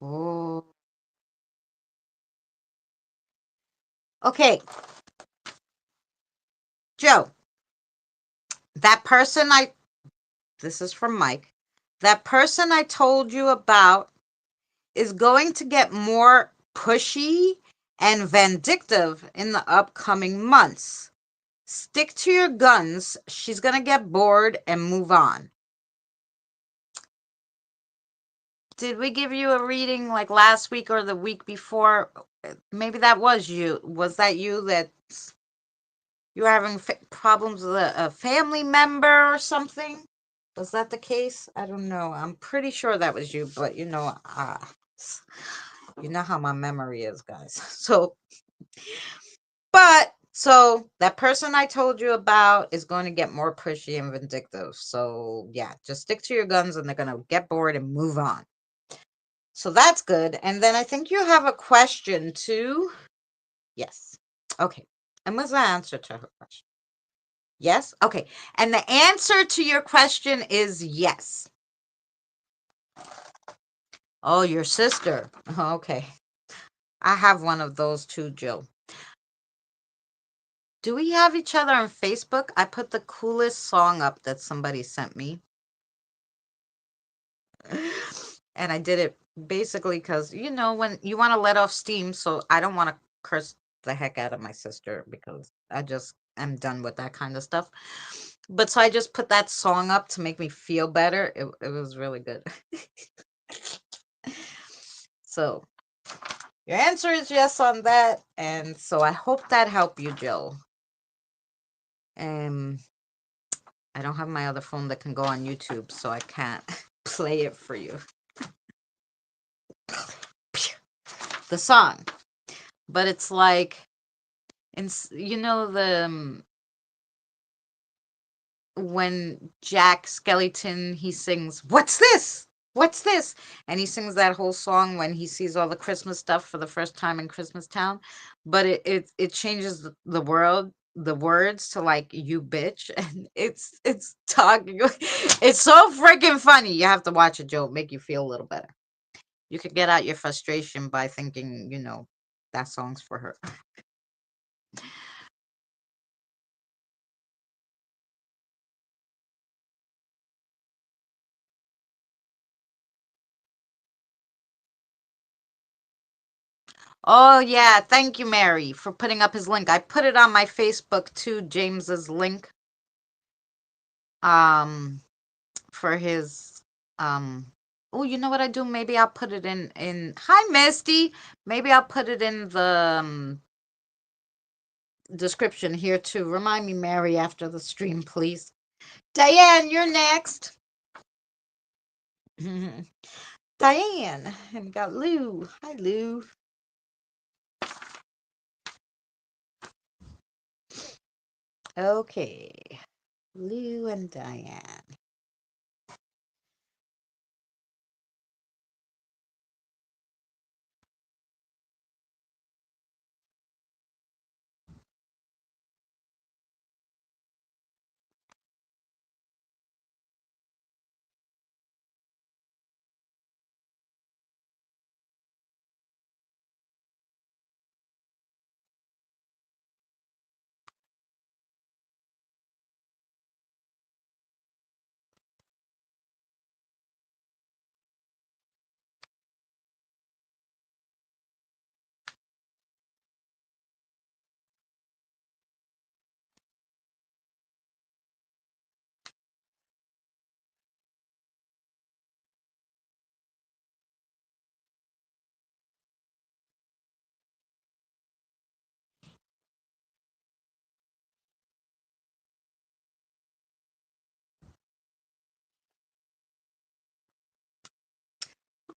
Oh. Okay, Joe, that person this is from Mike, that person I told you about is going to get more pushy and vindictive in the upcoming months. Stick to your guns. She's going to get bored and move on. Did we give you a reading like last week or the week before? Maybe that was you. Was that you that you were having problems with a family member or something? Was that the case? I don't know. I'm pretty sure that was you, but you know how my memory is, guys. So that person I told you about is going to get more pushy and vindictive. So yeah, just stick to your guns and they're going to get bored and move on. So that's good. And then I think you have a question too. Yes. Okay. And what's the answer to her question? Yes? Okay. And the answer to your question is yes. Oh, your sister. Okay. I have one of those too, Jill. Do we have each other on Facebook? I put the coolest song up that somebody sent me. And I did it basically because, when you want to let off steam, so I don't want to curse the heck out of my sister because I just am done with that kind of stuff. But so I just put that song up to make me feel better. It was really good. So your answer is yes on that. And so I hope that helped you, Jill. I don't have my other phone that can go on YouTube, so I can't play it for you. The song. But it's like, when Jack Skellington, he sings, "What's this? What's this?" And he sings that whole song when he sees all the Christmas stuff for the first time in Christmas Town. But it changes the words to like, "you bitch," and it's talking. It's so freaking funny. You have to watch it, Joe. Make you feel a little better. You could get out your frustration by thinking, that song's for her. Oh yeah, thank you, Mary, for putting up his link. I put it on my Facebook too, James's link. For his oh, you know what I do? Maybe I'll put it in Hi Misty. Maybe I'll put it in the description here too. Remind me, Mary, after the stream, please. Diane, you're next. Diane, and we got Lou. Hi, Lou. Okay, Lou and Diane.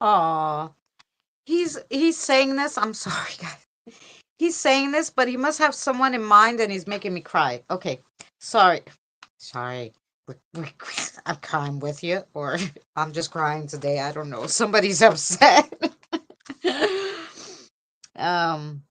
Aw, he's saying this. I'm sorry, guys. He's saying this, but he must have someone in mind, and he's making me cry. Okay, sorry, sorry. I'm crying with you, or I'm just crying today. I don't know. Somebody's upset. um.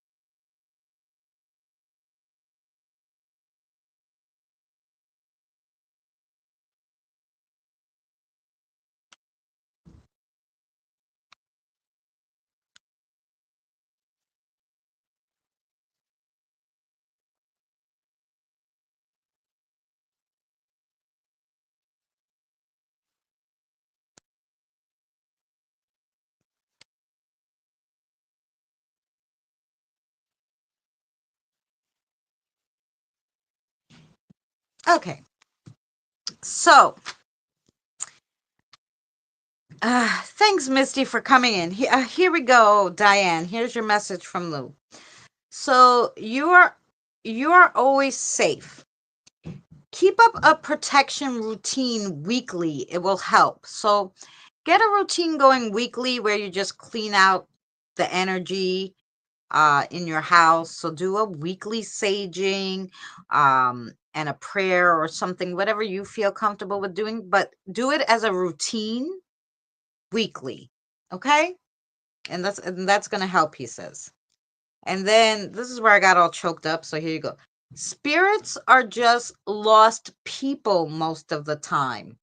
Okay. So, thanks, Misty, for coming in. Here we go, Diane. Here's your message from Lou. So you are always safe. Keep up a protection routine weekly. It will help. So get a routine going weekly where you just clean out the energy in your house. So do a weekly saging and a prayer or something, whatever you feel comfortable with doing, but do it as a routine weekly. Okay? And that's going to help, he says. And then this is where I got all choked up. So here you go. Spirits are just lost people most of the time.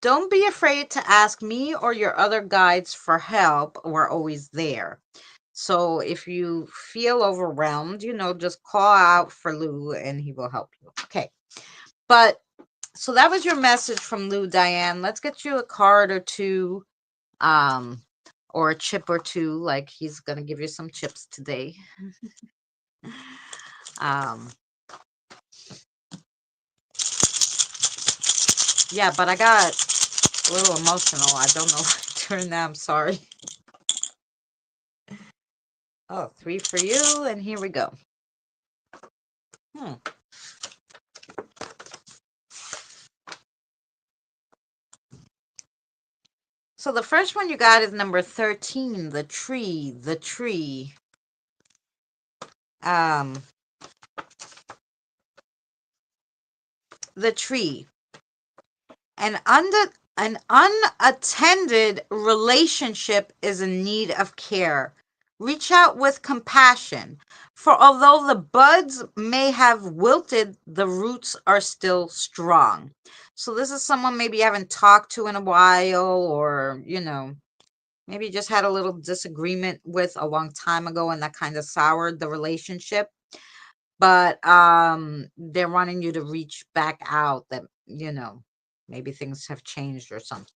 Don't be afraid to ask me or your other guides for help. We're always there. So if you feel overwhelmed, just call out for Lou and he will help you. Okay. But so that was your message from Lou, Diane. Let's get you a card or two, or a chip or two. Like he's going to give you some chips today. um, yeah, but I got a little emotional. I don't know what to do now. I'm sorry. Oh, 3 for you. And here we go. Hmm. So the first one you got is number 13, the tree, the tree. Um, the tree. An unattended relationship is in need of care. Reach out with compassion, for although the buds may have wilted, the roots are still strong. So this is someone maybe you haven't talked to in a while, or maybe just had a little disagreement with a long time ago, and that kind of soured the relationship. But they're wanting you to reach back out, that maybe things have changed or something.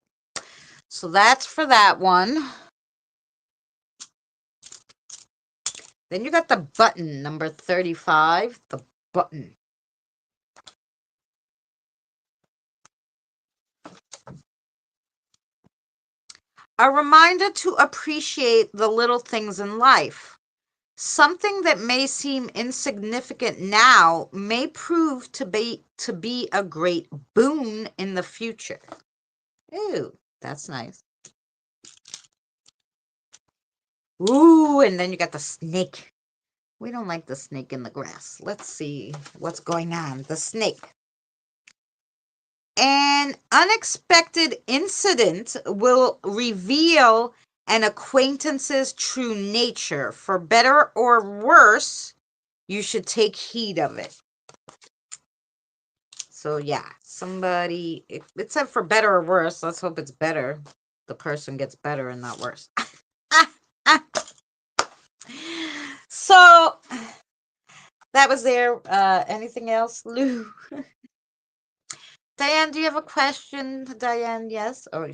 So that's for that one. Then you got the button, number 35, the button. A reminder to appreciate the little things in life. Something that may seem insignificant now may prove to be a great boon in the future. Ooh, that's nice. Ooh, and then you got the snake. We don't like the snake in the grass. Let's see what's going on. The snake. An unexpected incident will reveal an acquaintance's true nature. For better or worse, you should take heed of it. So yeah, somebody, it said for better or worse. Let's hope it's better. The person gets better and not worse. So that was there. Anything else, Lou? Diane, do you have a question? Diane, yes? Or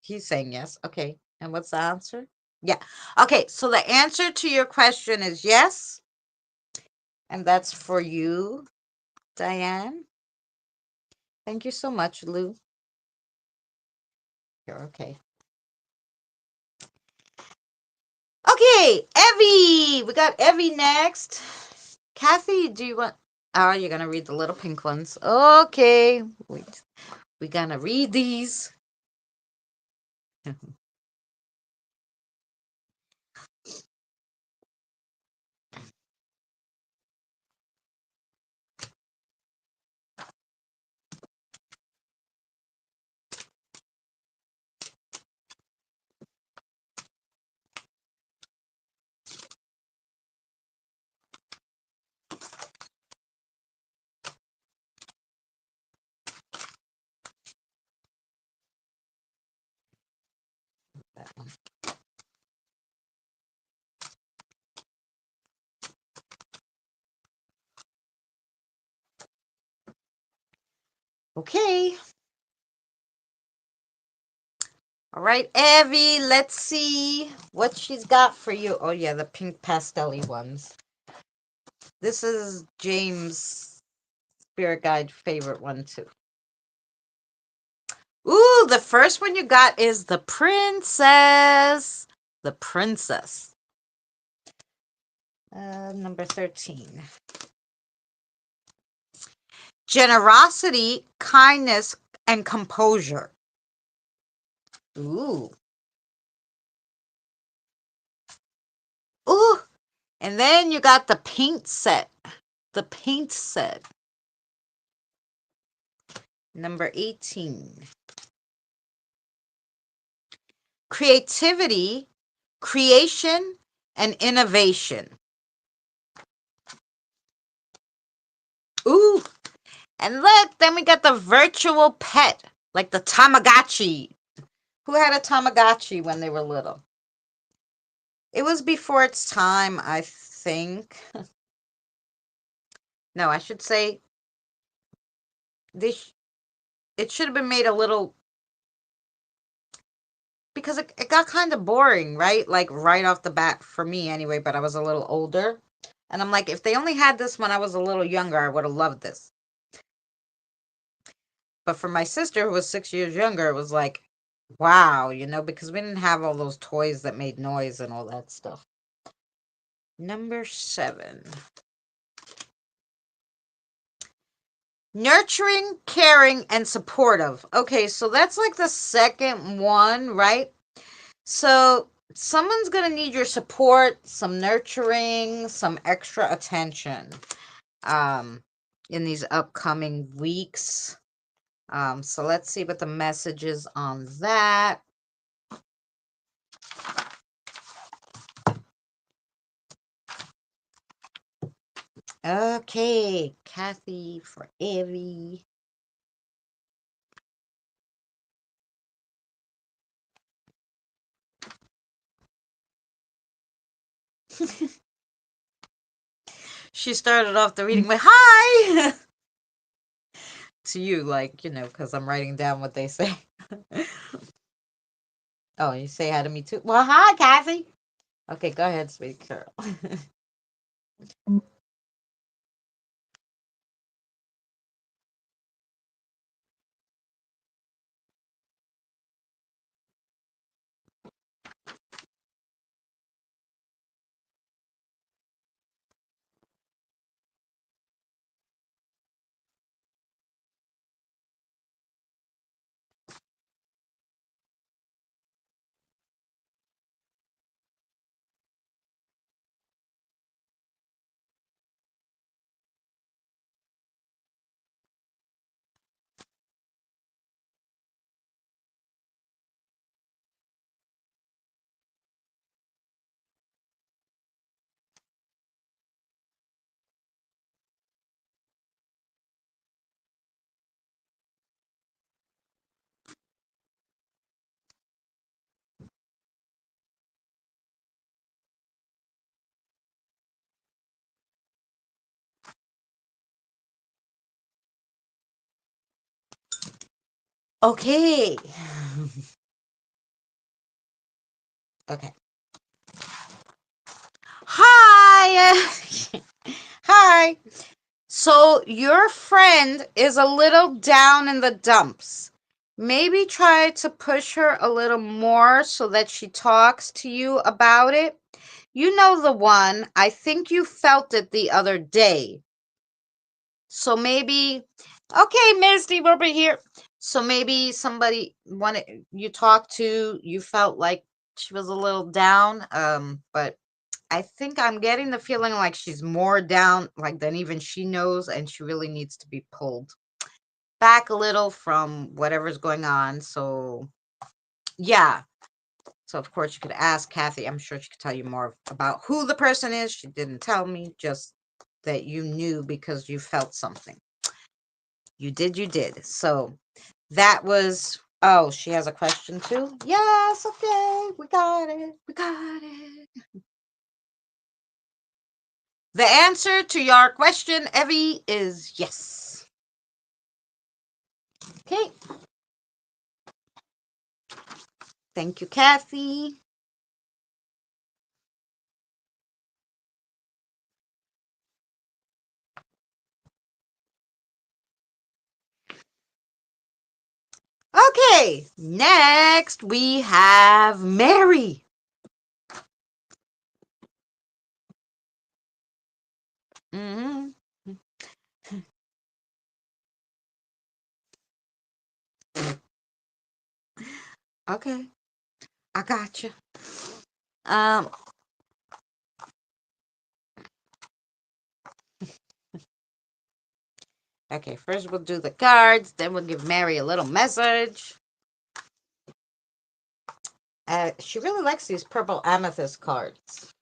he's saying yes. Okay. And what's the answer? Yeah. Okay, so the answer to your question is yes. And that's for you, Diane. Thank you so much, Lou. You're okay. Okay, Evie. We got Evie next. Kathy, do you want... Oh, you're going to read the little pink ones. Okay. Wait. We're going to read these. That one. Okay. All right, Evie, let's see what she's got for you. Oh, yeah, the pink pastel-y ones. This is James' spirit guide favorite one, too. Ooh, the first one you got is the princess. The princess. Number 13. Generosity, kindness, and composure. Ooh. Ooh. And then you got the paint set. The paint set. Number 18. Creativity, creation, and innovation. Ooh. And look, then we got the virtual pet, like the Tamagotchi. Who had a Tamagotchi when they were little? It was before its time, I think. No, I should say this. It should have been made a little, because it got kind of boring, right? Like right off the bat for me anyway, but I was a little older. And I'm like, if they only had this when I was a little younger, I would have loved this. But for my sister, who was 6 years younger, it was like, wow, because we didn't have all those toys that made noise and all that stuff. Number 7. Nurturing, caring, and supportive. Okay, so that's like the second one, right? So someone's going to need your support, some nurturing, some extra attention in these upcoming weeks. So let's see what the message is on that. Okay, Kathy for Evie. She started off the reading with hi to you, like, because I'm writing down what they say. Oh, you say hi to me too? Well, hi, Kathy. Okay, go ahead, sweet girl. Okay. Okay. Hi. Hi. So your friend is a little down in the dumps. Maybe try to push her a little more so that she talks to you about it. You know the one. I think you felt it the other day. So maybe, okay, Misty, we'll be here. So maybe somebody wanted you talked to, you felt like she was a little down. But I think I'm getting the feeling like she's more down, like than even she knows, and she really needs to be pulled back a little from whatever's going on. So yeah. So of course you could ask Kathy. I'm sure she could tell you more about who the person is. She didn't tell me, just that you knew because you felt something. You did. So that was, oh, she has a question too? Yes, okay. We got it. The answer to your question, Evie, is yes. Okay. Thank you, Kathy. Okay. Next, we have Mary. Mm-hmm. Okay. I got you. Um, okay, first we'll do the cards, then we'll give Mary a little message. She really likes these purple amethyst cards.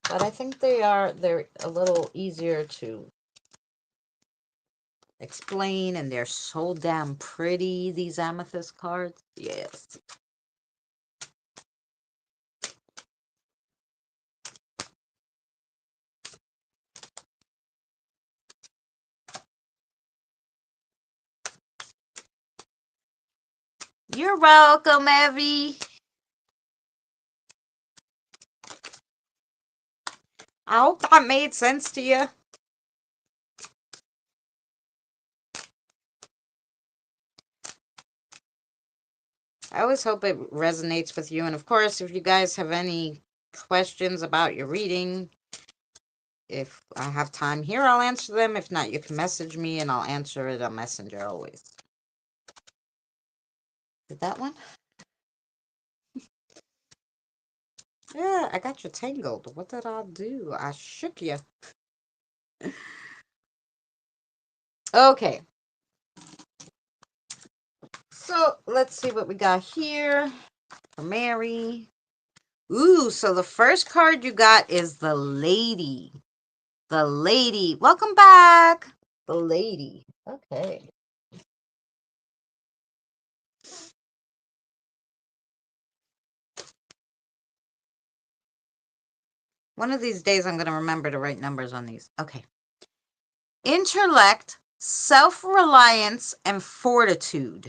But I think they're a little easier to explain, and they're so damn pretty, these amethyst cards. Yes. You're welcome, Evie. I hope that made sense to you. I always hope it resonates with you. And of course, if you guys have any questions about your reading, if I have time here, I'll answer them. If not, you can message me and I'll answer it on Messenger always. Did that one? Yeah, I got you tangled. What did I do? I shook you. Okay. So let's see what we got here for Mary. Ooh, so the first card you got is the Lady. The Lady. Welcome back. The Lady. Okay. One of these days I'm going to remember to write numbers on these. Okay. Intellect, self-reliance, and fortitude.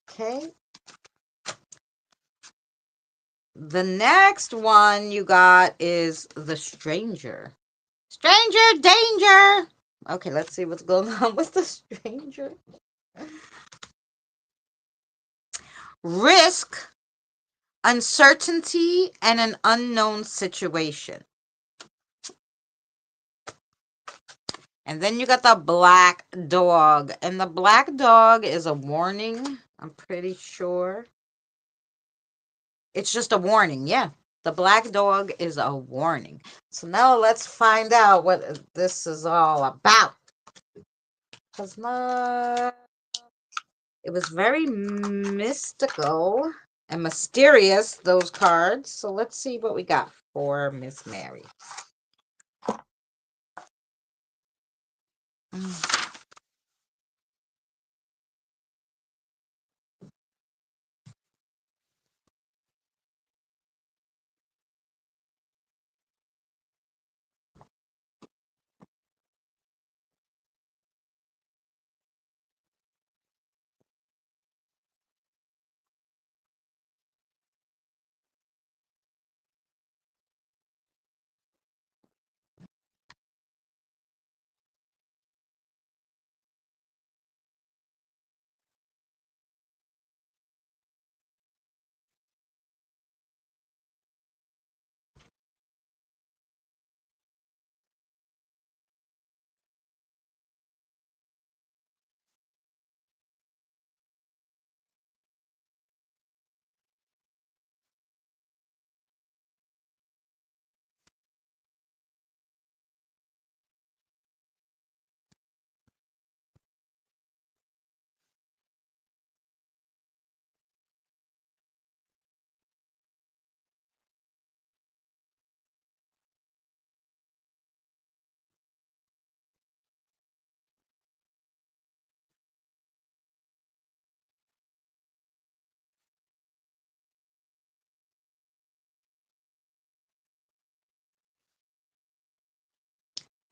Okay. The next one you got is the Stranger. Stranger danger. Okay, let's see what's going on with the Stranger. Risk, uncertainty, and an unknown situation. And then you got the Black Dog. And the Black Dog is a warning, I'm pretty sure. It's just a warning, yeah. The Black Dog is a warning. So now let's find out what this is all about. It was very mystical and mysterious, those cards. So let's see what we got for Miss Mary.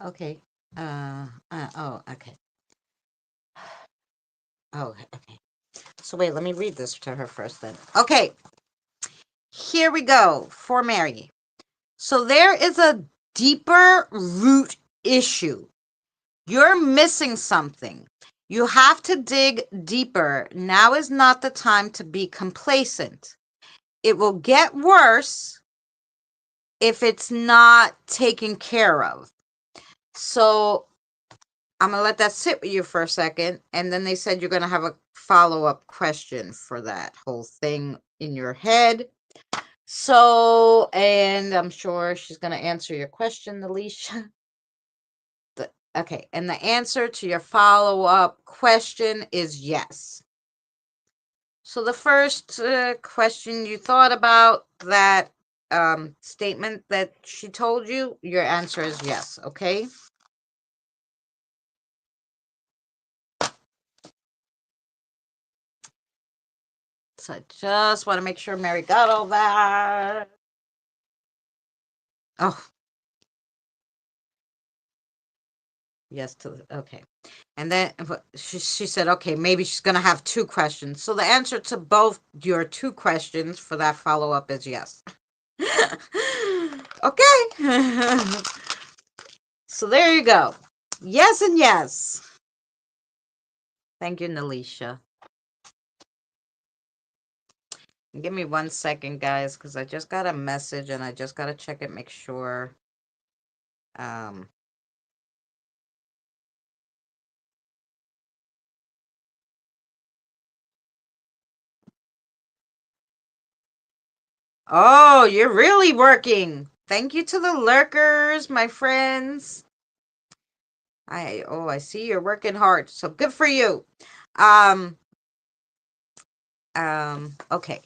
Okay. Oh, okay. Oh, okay. So wait, let me read this to her first then. Okay. Here we go for Mary. So there is a deeper root issue. You're missing something. You have to dig deeper. Now is not the time to be complacent. It will get worse if it's not taken care of. So I'm going to let that sit with you for a second. And then they said you're going to have a follow-up question for that whole thing in your head. So, and I'm sure she's going to answer your question, Alicia. Okay, and the answer to your follow-up question is yes. So the first question you thought about that statement that she told you, your answer is yes, okay? So I just want to make sure Mary got all that. Oh, yes to okay. And then she said, okay, maybe she's going to have two questions. So the answer to both your two questions for that follow-up is yes. Okay. So there you go. Yes and yes. Thank you, Nalisha. Give me 1 second, guys, because I just got a message and I just got to check it, make sure. Oh, you're really working. Thank you to the lurkers, my friends. I see you're working hard. So good for you. Okay.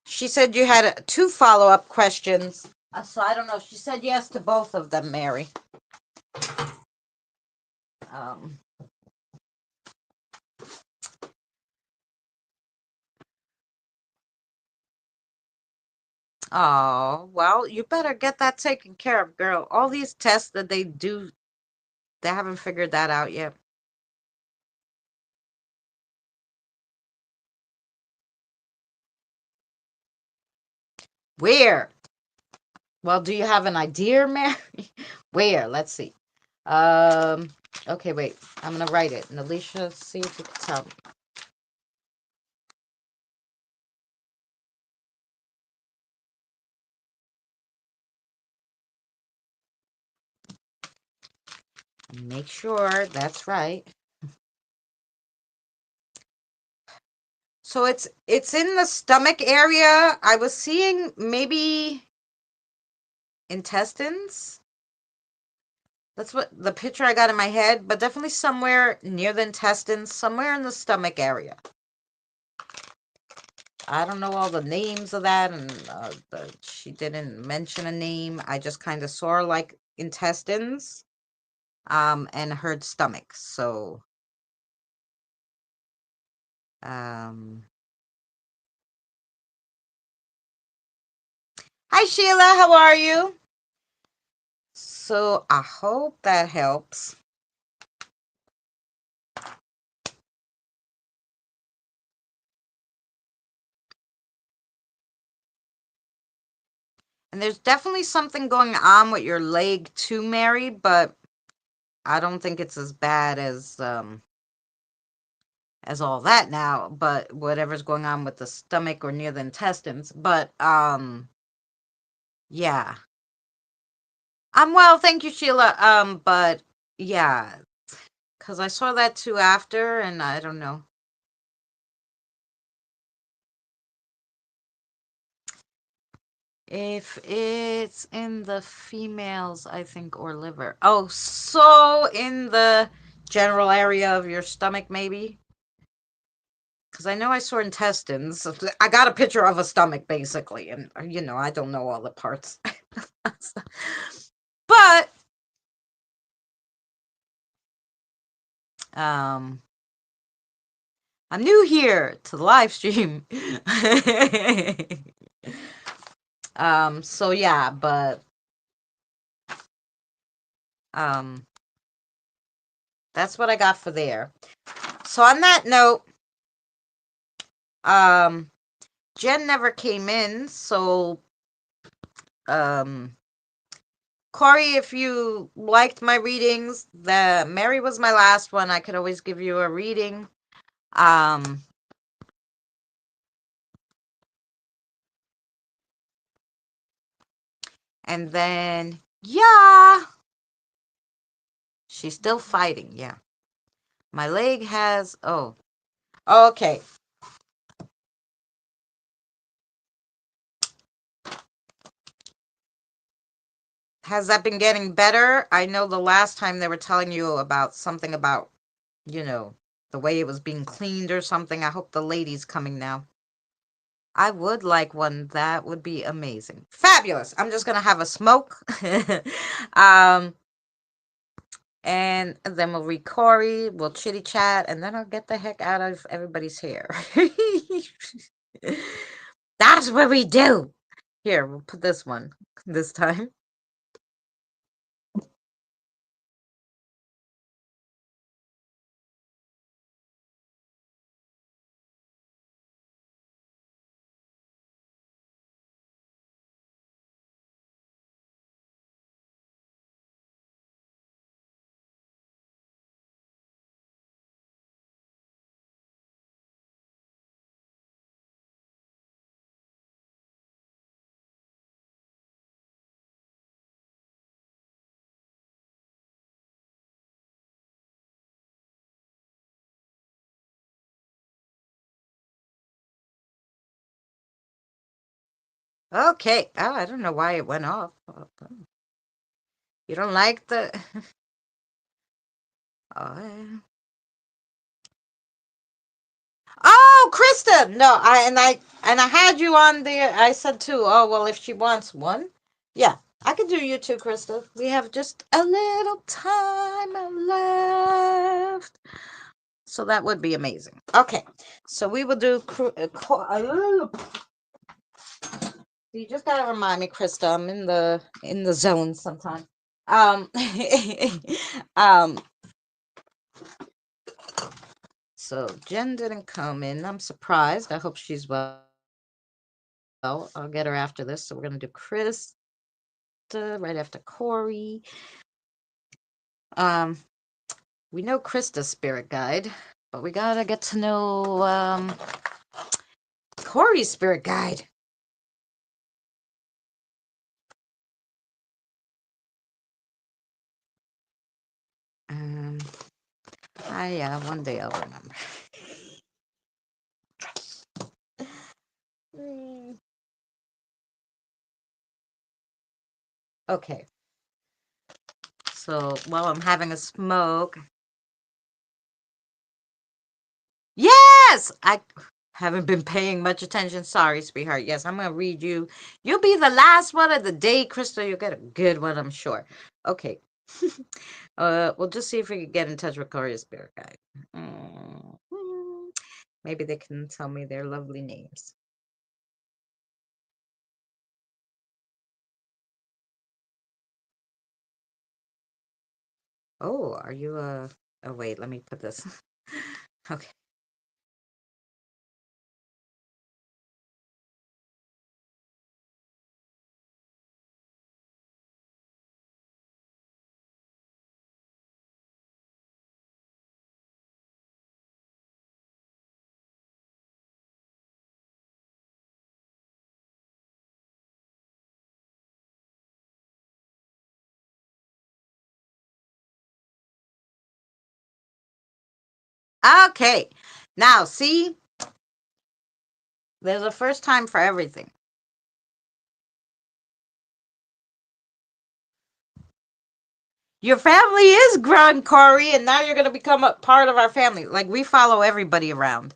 She said you had two follow-up questions. So I don't know. She said yes to both of them, Mary. Oh, well, you better get that taken care of, girl. All these tests that they do, they haven't figured that out yet. Where? Well, do you have an idea, Mary? Where? Let's see. Okay, wait. I'm gonna write it. And Alicia, see if you can tell me. Make sure that's right. So it's in the stomach area. I was seeing maybe intestines. That's what the picture I got in my head, but definitely somewhere near the intestines, somewhere in the stomach area. I don't know all the names of that, and she didn't mention a name. I just kind of saw like intestines, and heard stomach. So, hi Sheila, how are you? So I hope that helps. And there's definitely something going on with your leg too, Mary, but I don't think it's as bad as all that now, but whatever's going on with the stomach or near the intestines. But yeah. I'm well, thank you, Sheila. But yeah, because I saw that too after, and I don't know. If it's in the females, I think, or liver. Oh, so in the general area of your stomach, maybe? Because I know I saw intestines. I got a picture of a stomach, basically, and I don't know all the parts. But I'm new here to the live stream. So yeah, but um that's what I got for there. So on that note, um Jen never came in, so um Corey, if you liked my readings, the Mary was my last one. I could always give you a reading. Um and then yeah, she's still fighting. Yeah. My leg has okay. Has that been getting better? I know the last time they were telling you about something about, you know, the way it was being cleaned or something. I hope the lady's coming now. I would like one. That would be amazing. Fabulous. I'm just gonna have a smoke. um, and then we'll read Corey, we'll chitty chat, and then I'll get the heck out of everybody's hair. That's what we do. Here, we'll put this one this time. Okay. Oh, I don't know why it went off. You don't like the oh, oh, Krista. No, I had you on there. I said too. Oh well, if she wants one, yeah, I could do you too, Krista. We have just a little time left, so that would be amazing. Okay, so we will do. You just gotta remind me, Krista. I'm in the zone sometimes. Um, um. So Jen didn't come in. I'm surprised. I hope she's well. I'll get her after this. So we're gonna do Krista right after Corey. Um, we know Krista's spirit guide, but we gotta get to know Corey's spirit guide. Um, one day I'll remember. Okay, so while I'm having a smoke, yes, I haven't been paying much attention. Sorry, sweetheart. Yes, I'm gonna read you. You'll be the last one of the day, Crystal. You'll get a good one, I'm sure. Okay. We'll just see if we can get in touch with Korea's spirit guide. Maybe they can tell me their lovely names. Oh, are you oh wait, let me put this. Okay. Okay. Now, see, there's a first time for everything. Your family is growing, Corey, and now you're going to become a part of our family. Like, we follow everybody around.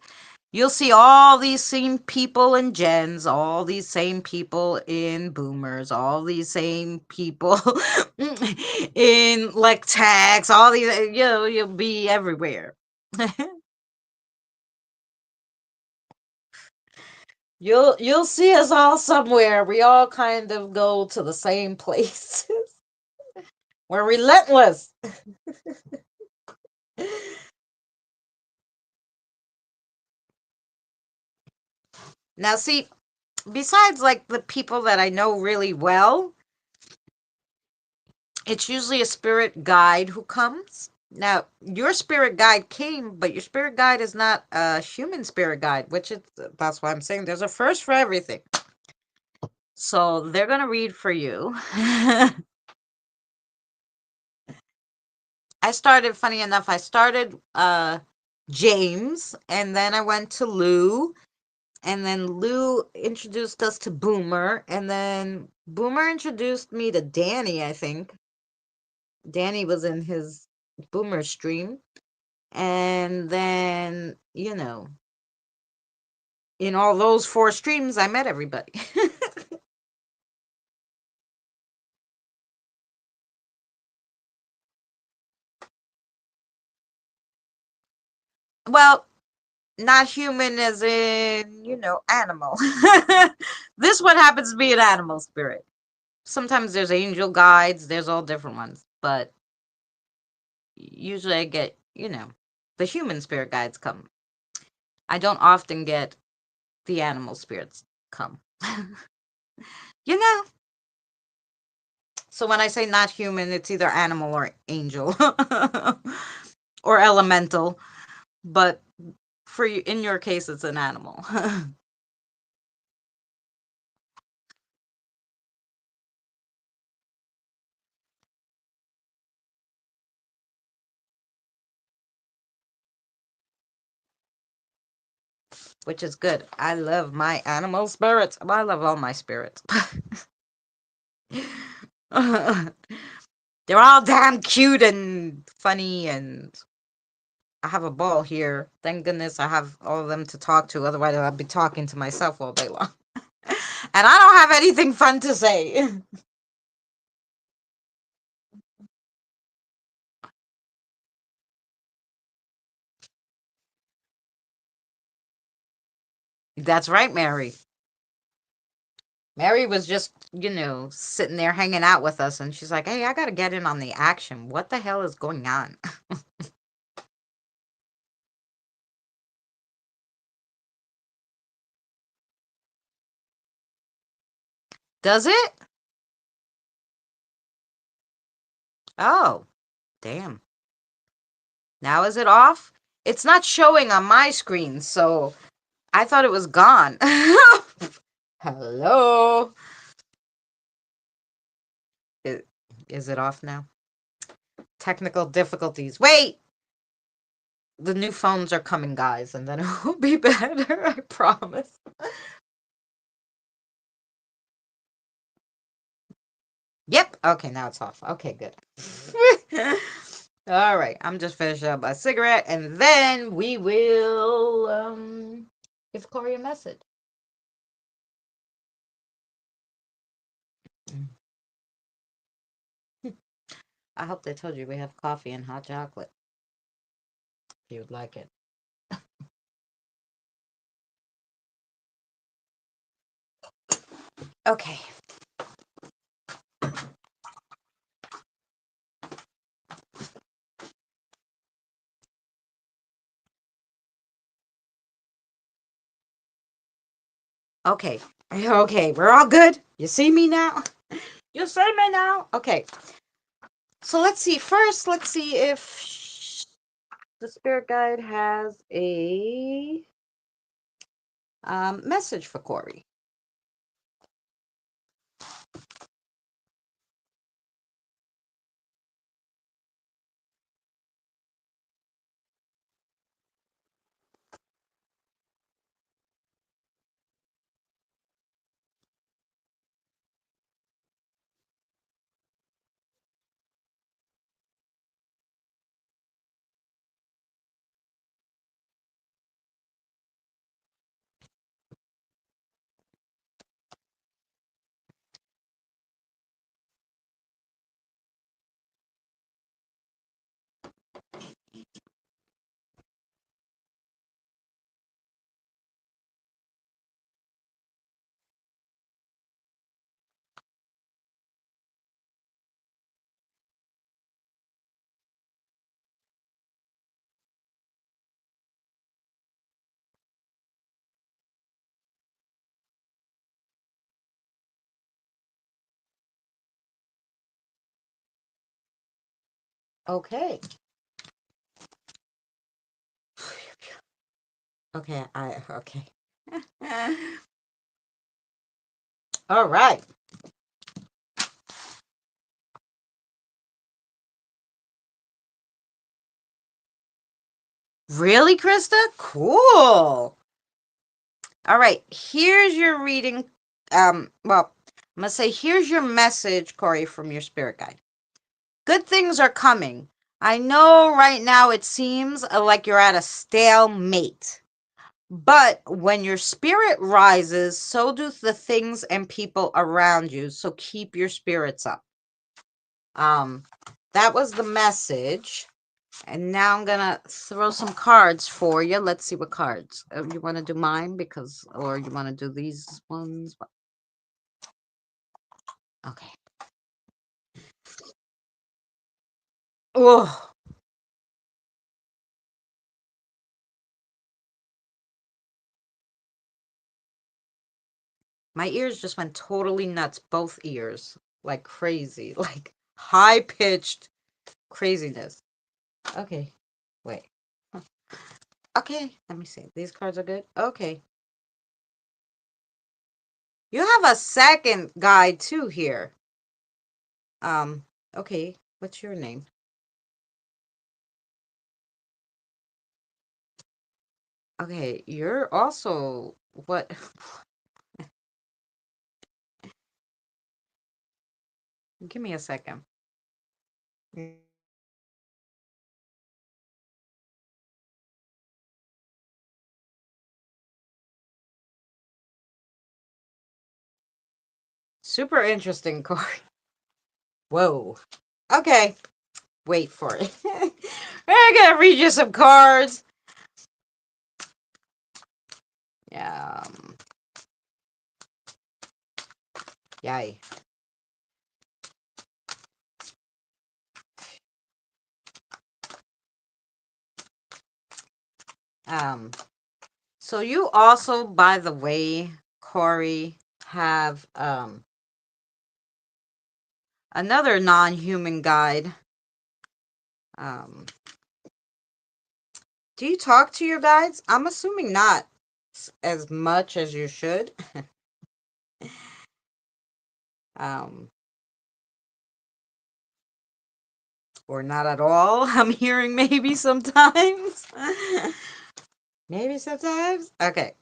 You'll see all these same people in Gens, all these same people in Boomers, all these same people in like Tags, all these, you'll be everywhere. You'll see us all somewhere. We all kind of go to the same place. We're relentless. Now, see, besides like the people that I know really well, it's usually a spirit guide who comes. Now, your spirit guide came, but your spirit guide is not a human spirit guide, which is that's why I'm saying there's a first for everything. So they're gonna read for you. Funny enough, I started James, and then I went to Lou, and then Lou introduced us to Boomer, and then Boomer introduced me to Danny, I think. Danny was in his Boomer stream. And then, in all those four streams, I met everybody. Well, not human as in, animal. This one happens to be an animal spirit. Sometimes there's angel guides, there's all different ones, but usually I get, the human spirit guides come. I don't often get the animal spirits come. you know, so when I say not human, it's either animal or angel or elemental, but for you, in your case, it's an animal. Which is good. I love my animal spirits. Well, I love all my spirits. They're all damn cute and funny, and I have a ball here. Thank goodness I have all of them to talk to. Otherwise, I'd be talking to myself all day long. And I don't have anything fun to say. That's right, Mary. Mary was just, sitting there hanging out with us, and she's like, hey, I got to get in on the action. What the hell is going on? Does it? Oh, damn. Now is it off? It's not showing on my screen, so I thought it was gone. Hello? I- Is it off now? Technical difficulties. Wait! The new phones are coming, guys, and then it will be better, I promise. Yep. Okay, now it's off. Okay, good. All right, I'm just finishing up my cigarette, and then we will give Corey a message. I hope they told you we have coffee and hot chocolate. If you would like it. Okay. Okay. Okay, we're all good. You see me now? You see me now? Okay. So let's see. First, let's see if the spirit guide has a message for Corey. Okay. Okay, okay. All right. Really, Krista? Cool. All right. Here's your reading. Well, I'm gonna say here's your message, Corey, from your spirit guide. Good things are coming. I know right now it seems like you're at a stalemate. But when your spirit rises, so do the things and people around you. So keep your spirits up. That was the message. And now I'm gonna throw some cards for you. Let's see what cards. You want to do mine or you want to do these ones? Okay. Oh, my ears just went totally nuts. Both ears, like crazy, like high pitched craziness. Okay, wait. Okay, let me see. These cards are good. Okay. You have a second guide too here. Okay, what's your name? Okay, you're also what? Give me a second. Super interesting card. Whoa. Okay, wait for it. I'm gonna read you some cards. Yeah. Yay. So you also, by the way, Corey, have another non-human guide. Do you talk to your guides? I'm assuming not as much as you should. um, or not at all. I'm hearing maybe sometimes. Maybe sometimes. Okay.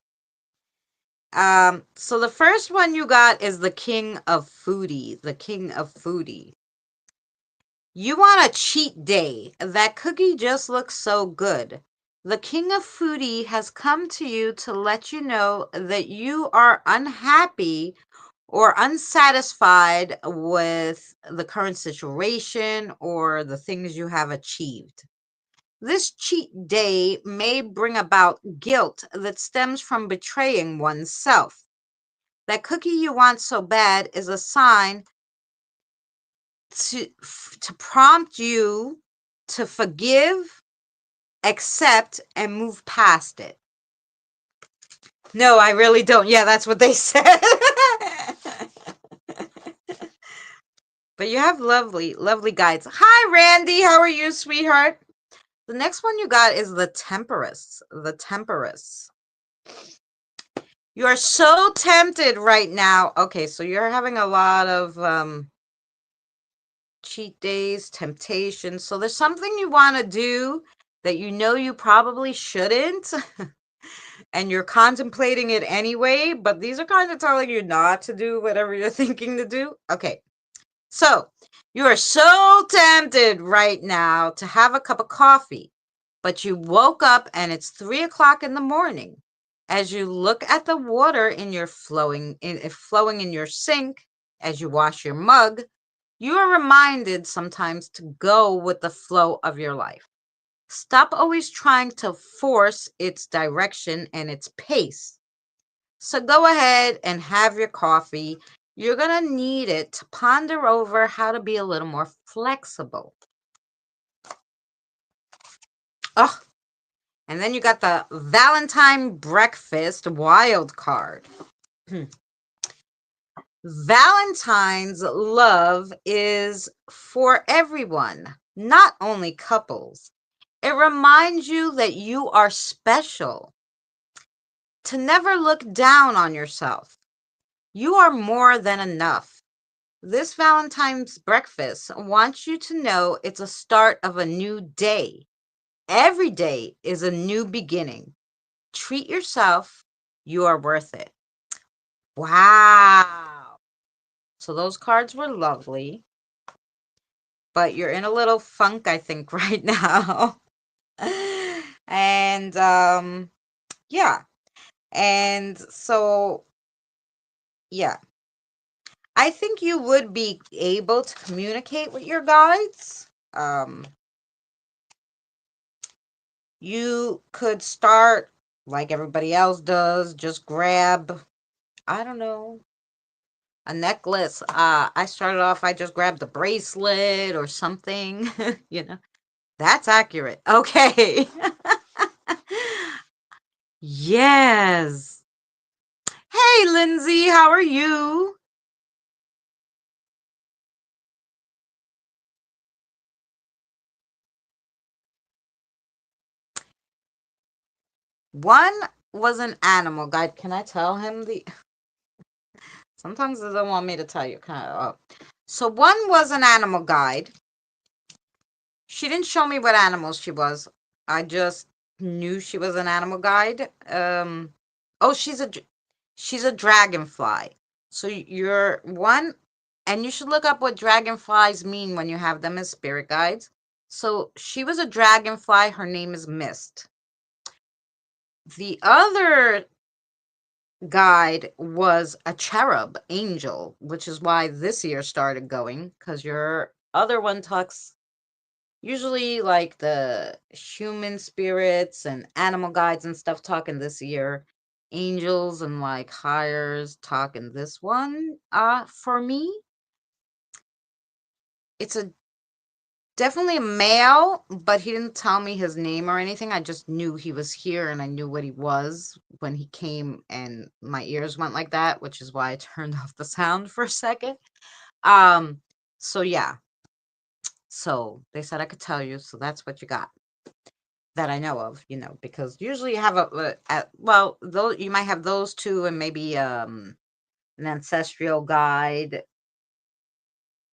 So the first one you got is the King of Foodie. The King of Foodie. You want a cheat day. That cookie just looks so good. The King of Foodie has come to you to let you know that you are unhappy or unsatisfied with the current situation or the things you have achieved. This cheat day may bring about guilt that stems from betraying oneself. That cookie you want so bad is a sign to prompt you to forgive, accept, and move past it. No, I really don't. Yeah, that's what they said. But you have lovely, lovely guides. Hi, Randy. How are you, sweetheart? The next one you got is the Temperance. The Temperance. You are so tempted right now. Okay, so you're having a lot of cheat days, temptations. So there's something you want to do that you know you probably shouldn't. And you're contemplating it anyway, but these are kind of telling you not to do whatever you're thinking to do. Okay. So you are so tempted right now to have a cup of coffee, but you woke up and it's 3 o'clock in the morning. As you look at the water in your flowing in your sink, as you wash your mug, you are reminded sometimes to go with the flow of your life. Stop always trying to force its direction and its pace. So go ahead and have your coffee. You're going to need it to ponder over how to be a little more flexible. Oh, and then you got the Valentine Breakfast wild card. Valentine's love is for everyone, not only couples. It reminds you that you are special, to never look down on yourself. You are more than enough. This Valentine's breakfast wants you to know it's a start of a new day. Every day is a new beginning. Treat yourself. You are worth it. Wow. So those cards were lovely, but you're in a little funk, I think, right now. And yeah. And so yeah. I think you would be able to communicate with your guides. You could start like everybody else does, just grab, I don't know, a necklace. I started off, I just grabbed a bracelet or something, you know. That's accurate. Okay. Yes. Hey, Lindsay, how are you? One was an animal guide. Can I tell him the sometimes they don't want me to tell you kind of. So one was an animal guide. She didn't show me what animals she was. I just knew she was an animal guide. Oh, she's a dragonfly. So you're one, and you should look up what dragonflies mean when you have them as spirit guides. So she was a dragonfly. Her name is Mist. The other guide was a cherub angel, which is why this year started going, because your other one talks usually like the human spirits and animal guides and stuff talking this year. Angels and like hires talking this one. For me, it's a definitely a male, but he didn't tell me his name or anything. I just knew he was here and I knew what he was when he came and my ears went like that, which is why I turned off the sound for a second. Um, so yeah. So they said I could tell you, so that's what you got that I know of, because usually you have well, though you might have those two and maybe an ancestral guide,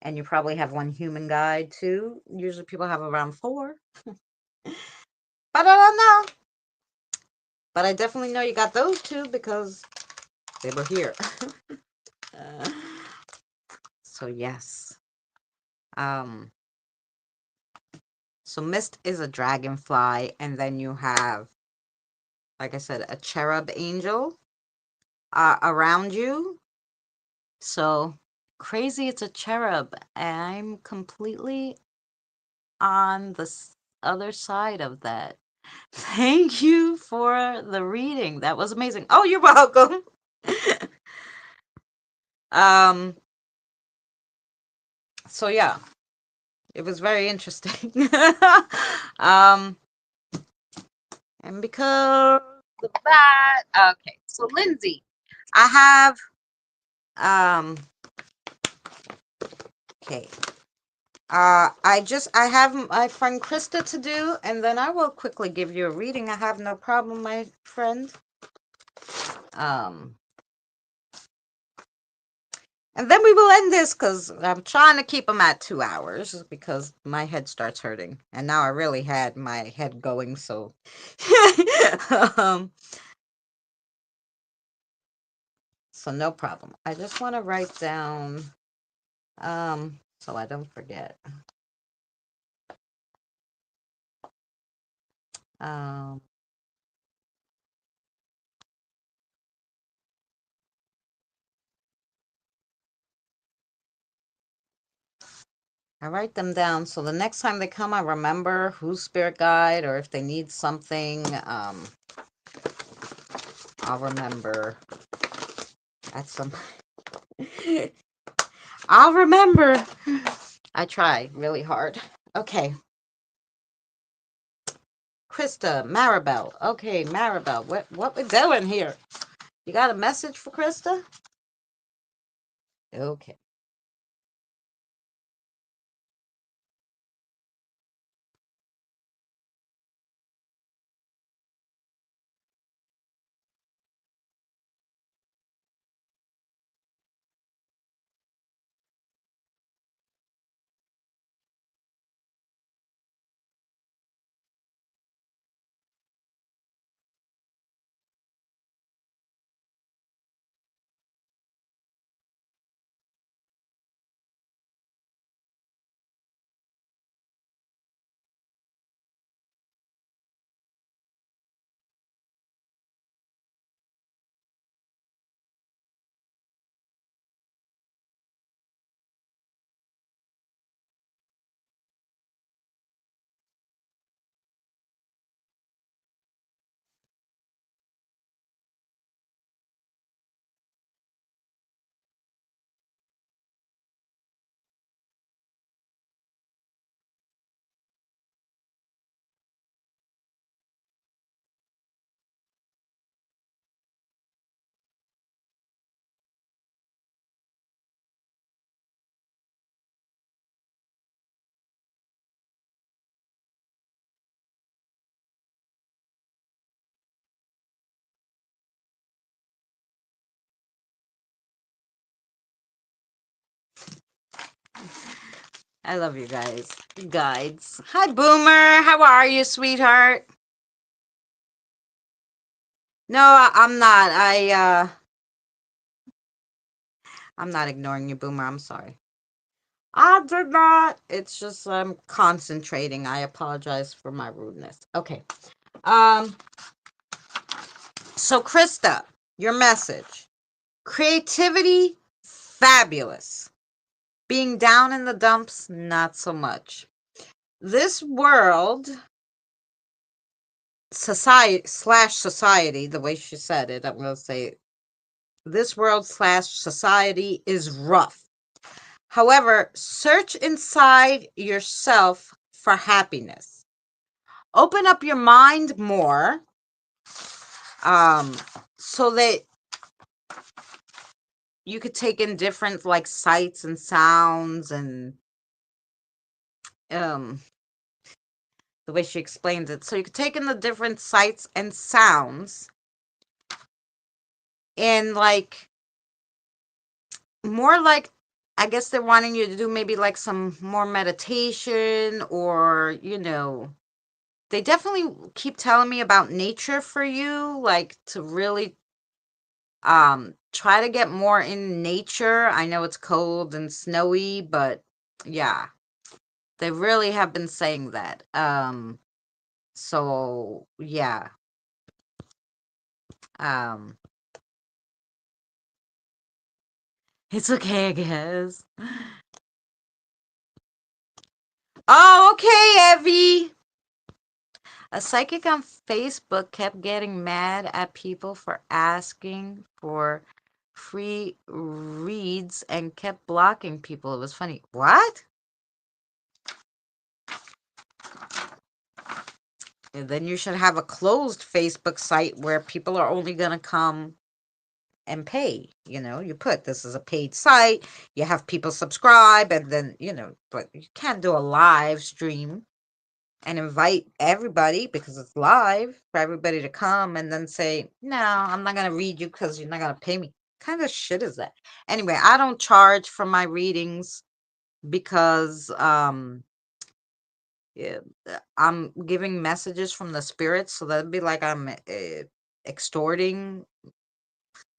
and you probably have one human guide too. Usually people have around four. But I don't know. But I definitely know you got those two because they were here. Uh, so yes. Um so Mist is a dragonfly, and then you have, like I said, a cherub angel around you. So crazy, it's a cherub. I'm completely on the other side of that. Thank you for the reading. That was amazing. Oh, you're welcome. um so yeah, it was very interesting. um and because of that, okay. So Lindsay, I have okay. I have my friend Krista to do, and then I will quickly give you a reading. I have no problem, my friend. Um, and then we will end this because I'm trying to keep them at 2 hours because my head starts hurting, and now I really had my head going. So, um, so no problem. I just want to write down, so I don't forget. Um. I write them down so the next time they come, I remember who's spirit guide, or if they need something, I'll remember at some. I'll remember. I try really hard. Okay, Krista, Maribel. Okay, Maribel, what we doing here? You got a message for Krista? Okay. I love you guys. Guides. Hi, Boomer. How are you, sweetheart? No, I'm not. I'm not ignoring you, Boomer. I'm sorry. I did not. It's just I'm concentrating. I apologize for my rudeness. Okay. Um. So, Krista, your message: creativity, fabulous. Being down in the dumps, not so much. This world, society, the way she said it, I'm gonna say this world / society is rough. However, search inside yourself for happiness. Open up your mind more, um, so that you could take in different like sights and sounds and um the way she explains it. So you could take in the different sights and sounds and like more like I guess they're wanting you to do maybe like some more meditation or, they definitely keep telling me about nature for you, like to really try to get more in nature. I know it's cold and snowy, but yeah, they really have been saying that. So yeah. Um it's okay, I guess. Oh, okay, Evie. A psychic on Facebook kept getting mad at people for asking for free reads and kept blocking people. It was funny. What? And then you should have a closed Facebook site where people are only going to come and pay. You put this is a paid site, you have people subscribe, and then, but you can't do a live stream and invite everybody because it's live for everybody to come and then say, no, I'm not going to read you because you're not going to pay me. What kind of shit is that? Anyway, I don't charge for my readings because yeah, I'm giving messages from the spirits, so that'd be like I'm extorting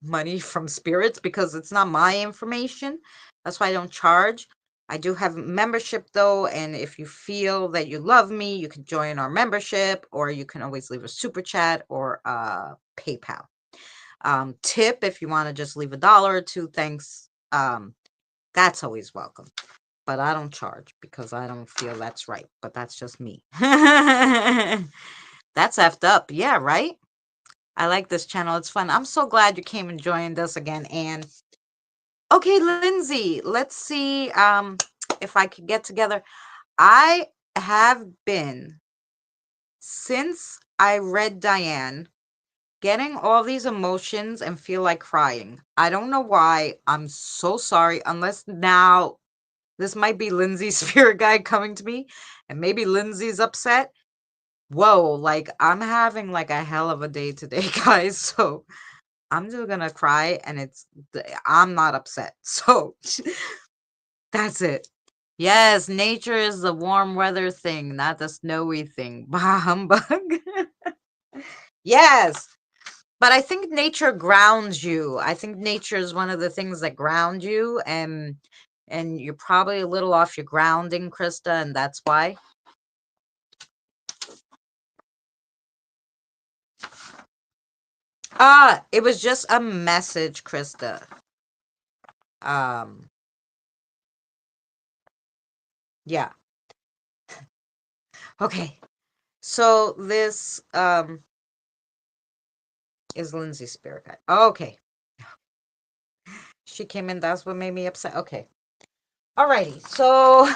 money from spirits because it's not my information. That's why I don't charge. I do have membership though, and if you feel that you love me, you can join our membership, or you can always leave a super chat or PayPal. Tip if you want to just leave $1 or two, thanks. That's always welcome. But I don't charge because I don't feel that's right. But that's just me. That's effed up. Yeah, right? I like this channel. It's fun. I'm so glad you came and joined us again, Anne. Okay, Lindsay, let's see if I could get together. I have been, since I read Diane, getting all these emotions and feel like crying. I don't know why. I'm so sorry. Unless now this might be Lindsay's spirit guide coming to me, and maybe Lindsay's upset. Whoa, like I'm having like a hell of a day today, guys. So I'm just gonna cry, and I'm not upset. So that's it. Yes, nature is the warm weather thing, not the snowy thing. Bah humbug. Yes. But I think nature grounds you. I think nature is one of the things that ground you, and you're probably a little off your grounding, Krista, and that's why. It was just a message, Krista. Um, yeah. Okay. So this is Lindsay's spirit guide. Okay. She came in, that's what made me upset. Okay. Alrighty. So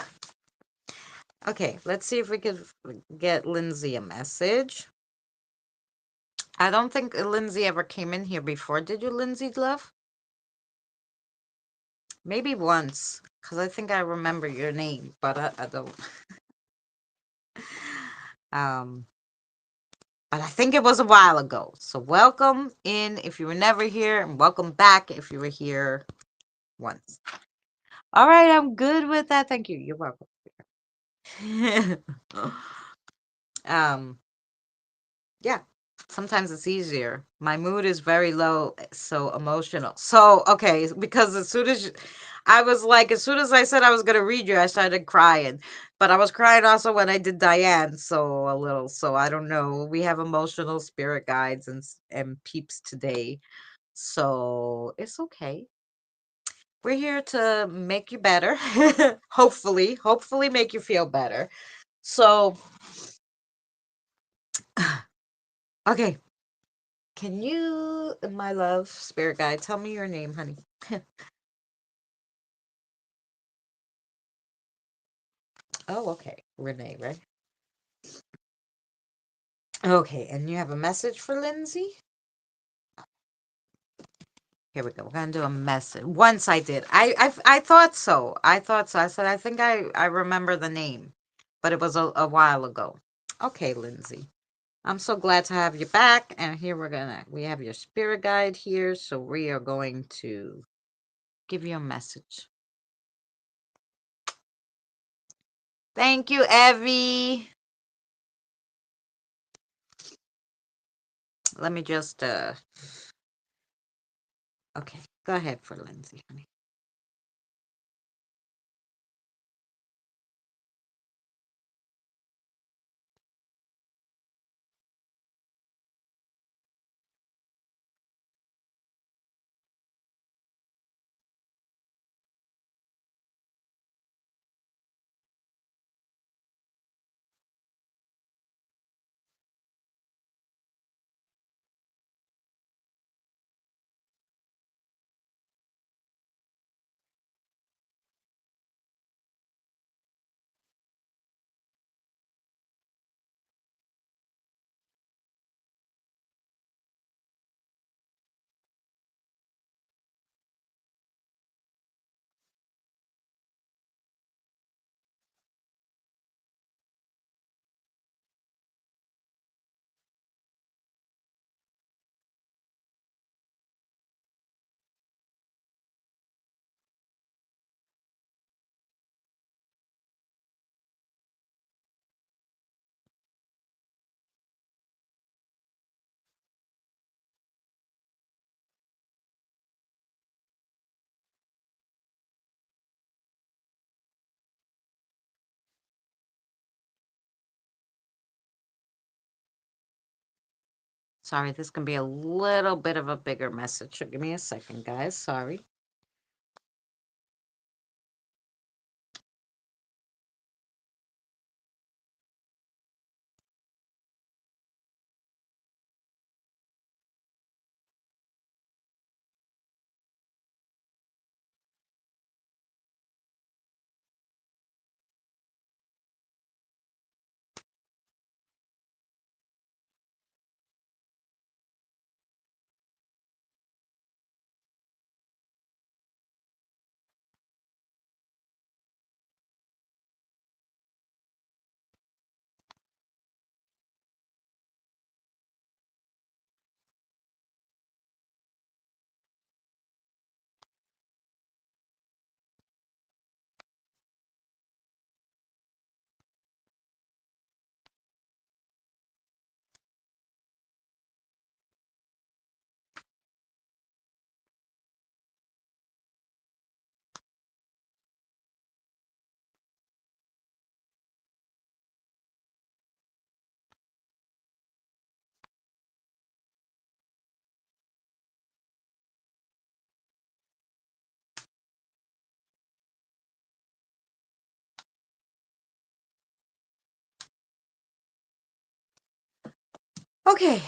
okay, let's see if we could get Lindsay a message. I don't think Lindsay ever came in here before. Did you, Lindsay, love? Maybe once, because I think I remember your name, but I don't. um, but I think it was a while ago. So welcome in if you were never here, and welcome back if you were here once. All right, I'm good with that. Thank you. You're welcome. um, yeah. Sometimes it's easier. My mood is very low, so emotional. So, okay, because as soon as I said I was going to read you, I started crying. But I was crying also when I did Diane, so a little. So I don't know. We have emotional spirit guides and peeps today. So it's okay. We're here to make you better. Hopefully make you feel better. So, okay. Can you, my love, spirit guide, tell me your name, honey? Oh, okay. Renee, right? Okay, and you have a message for Lindsay? Here we go. We're gonna do a message. Once I did. I thought so. I thought so. I said I think I remember the name, but it was a while ago. Okay, Lindsay. I'm so glad to have you back. And here we have your spirit guide here, so we are going to give you a message. Thank you, Evie. Let me just okay, go ahead for Lindsay, honey. Sorry, this can be a little bit of a bigger message. So give me a second, guys. Sorry. Okay.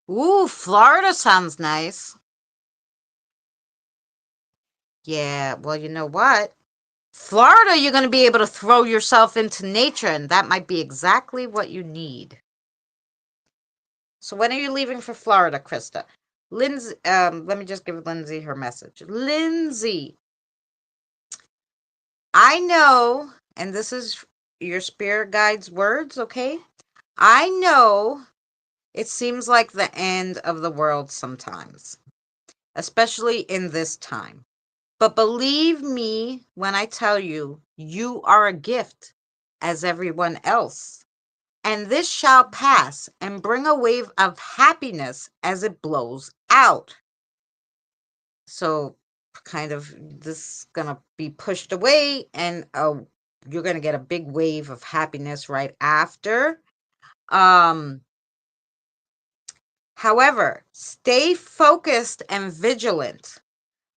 Ooh, Florida sounds nice. Yeah, well, you know what? Florida, you're going to be able to throw yourself into nature, and that might be exactly what you need. So when are you leaving for Florida, Krista? Lindsay, let me just give Lindsay her message. Lindsay, I know, and this is your spirit guide's words, okay? I know it seems like the end of the world sometimes, especially in this time. But believe me when I tell you, you are a gift as everyone else. And this shall pass and bring a wave of happiness as it blows out. So, kind of, this is going to be pushed away, and you're going to get a big wave of happiness right after. However, stay focused and vigilant,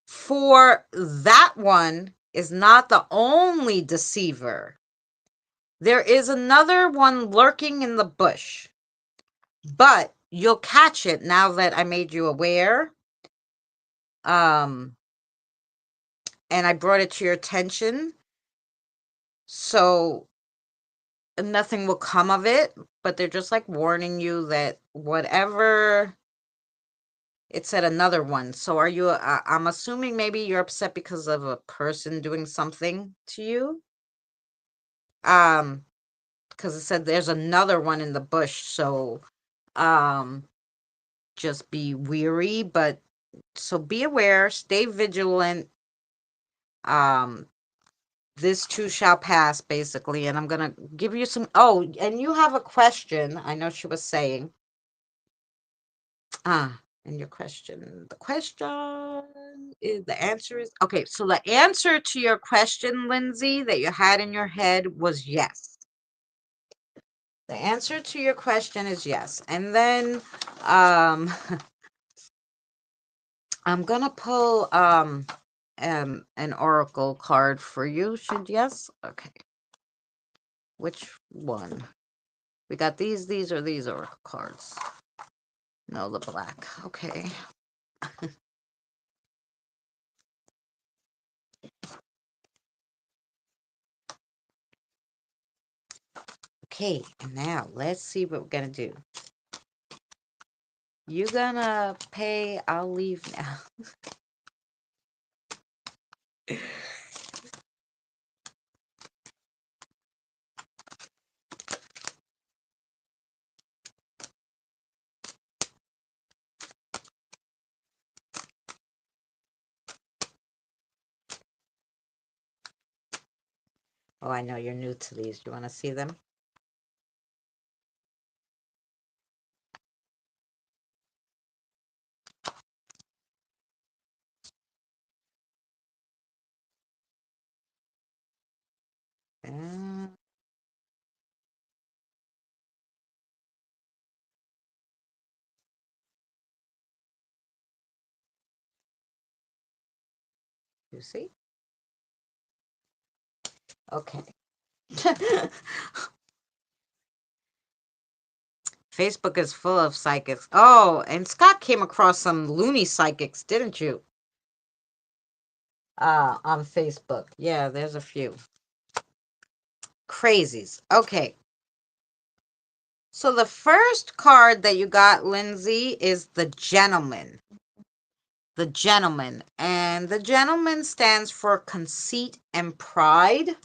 for that one is not the only deceiver. There is another one lurking in the bush, but you'll catch it now that I made you aware. And I brought it to your attention. So nothing will come of it, but they're just like warning you that whatever. It said another one. So are you, I'm assuming maybe you're upset because of a person doing something to you? Because it said there's another one in the bush, so um just be weary, but so be aware, stay vigilant. Um this too shall pass, basically, and I'm gonna give you some. Oh, and you have a question. I know she was saying. And your question. The question is, the answer is okay. So the answer to your question, Lindsay, that you had in your head was yes. The answer to your question is yes. And then um I'm gonna pull an oracle card for you. Should yes? Okay. Which one? We got these or these oracle cards. No, the black. Okay. Okay, and now let's see what we're gonna do. You gonna pay, I'll leave now. Oh, I know you're new to these. You wanna see them? Uh, you see? Okay. Facebook is full of psychics. Oh, and Scott came across some loony psychics, didn't you? On Facebook. Yeah, there's a few. Crazies. Okay. So the first card that you got, Lindsay, is the gentleman. The gentleman. And the gentleman stands for conceit and pride.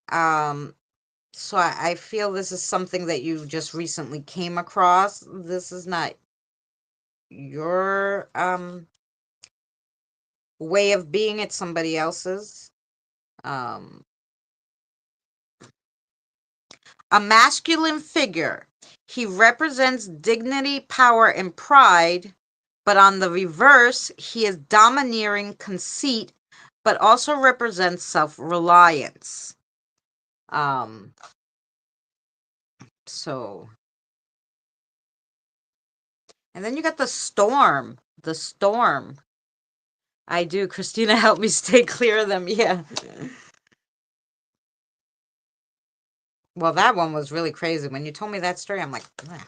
So I feel this is something that you just recently came across. This is not your way of being, it's somebody else's. Um, a masculine figure. He represents dignity, power, and pride, but on the reverse, he is domineering, conceit, but also represents self-reliance. Um, so, and then you got the storm. The storm. I do. Christina helped me stay clear of them. Yeah. Well, that one was really crazy. When you told me that story, I'm like, "Ah,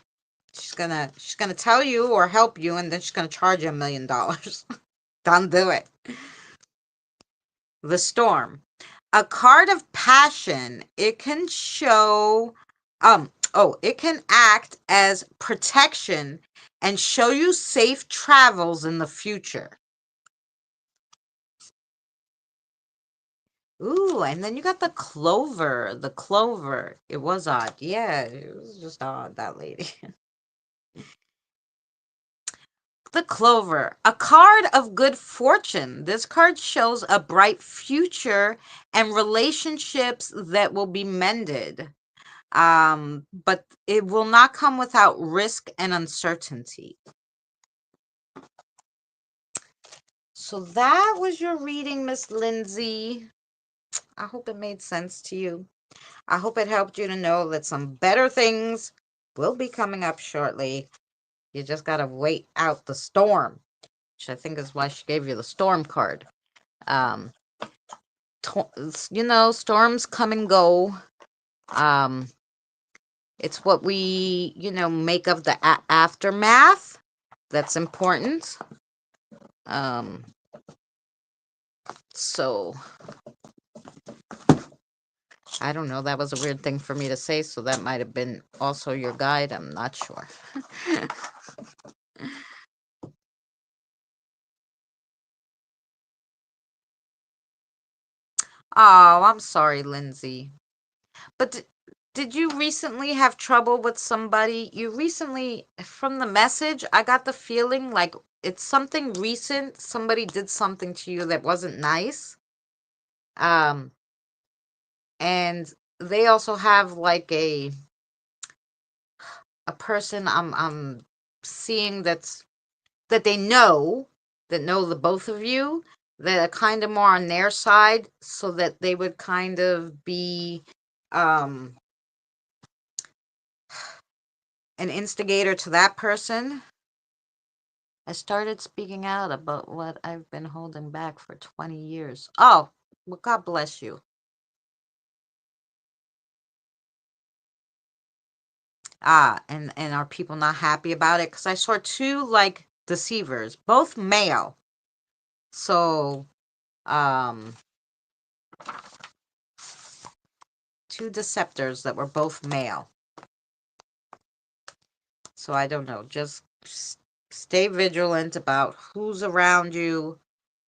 she's gonna tell you or help you, and then she's gonna charge you $1 million. Don't do it. The storm. A card of passion. It can show it can act as protection and show you safe travels in the future. Ooh, and then you got the clover. The clover. It was odd. Yeah, it was just odd, that lady. The clover. A card of good fortune. This card shows a bright future and relationships that will be mended. But it will not come without risk and uncertainty. So that was your reading, Miss Lindsay. I hope it made sense to you. I hope it helped you to know that some better things will be coming up shortly. You just gotta wait out the storm, which I think is why she gave you the storm card. Um, storms come and go. Um, it's what we, make of the aftermath. That's important. Um, so I don't know. That was a weird thing for me to say, so that might have been also your guide. I'm not sure. Oh, I'm sorry, Lindsay. But did you recently have trouble with somebody? You recently, from the message, I got the feeling like it's something recent. Somebody did something to you that wasn't nice. Um, and they also have like a person I'm seeing that they know that know the both of you that are kind of more on their side, so that they would kind of be um an instigator to that person. I started speaking out about what I've been holding back for 20 years. Oh, well, God bless you. And are people not happy about it? Because I saw two like deceivers, both male. So, um, two deceptors that were both male. So I don't know. Just stay vigilant about who's around you,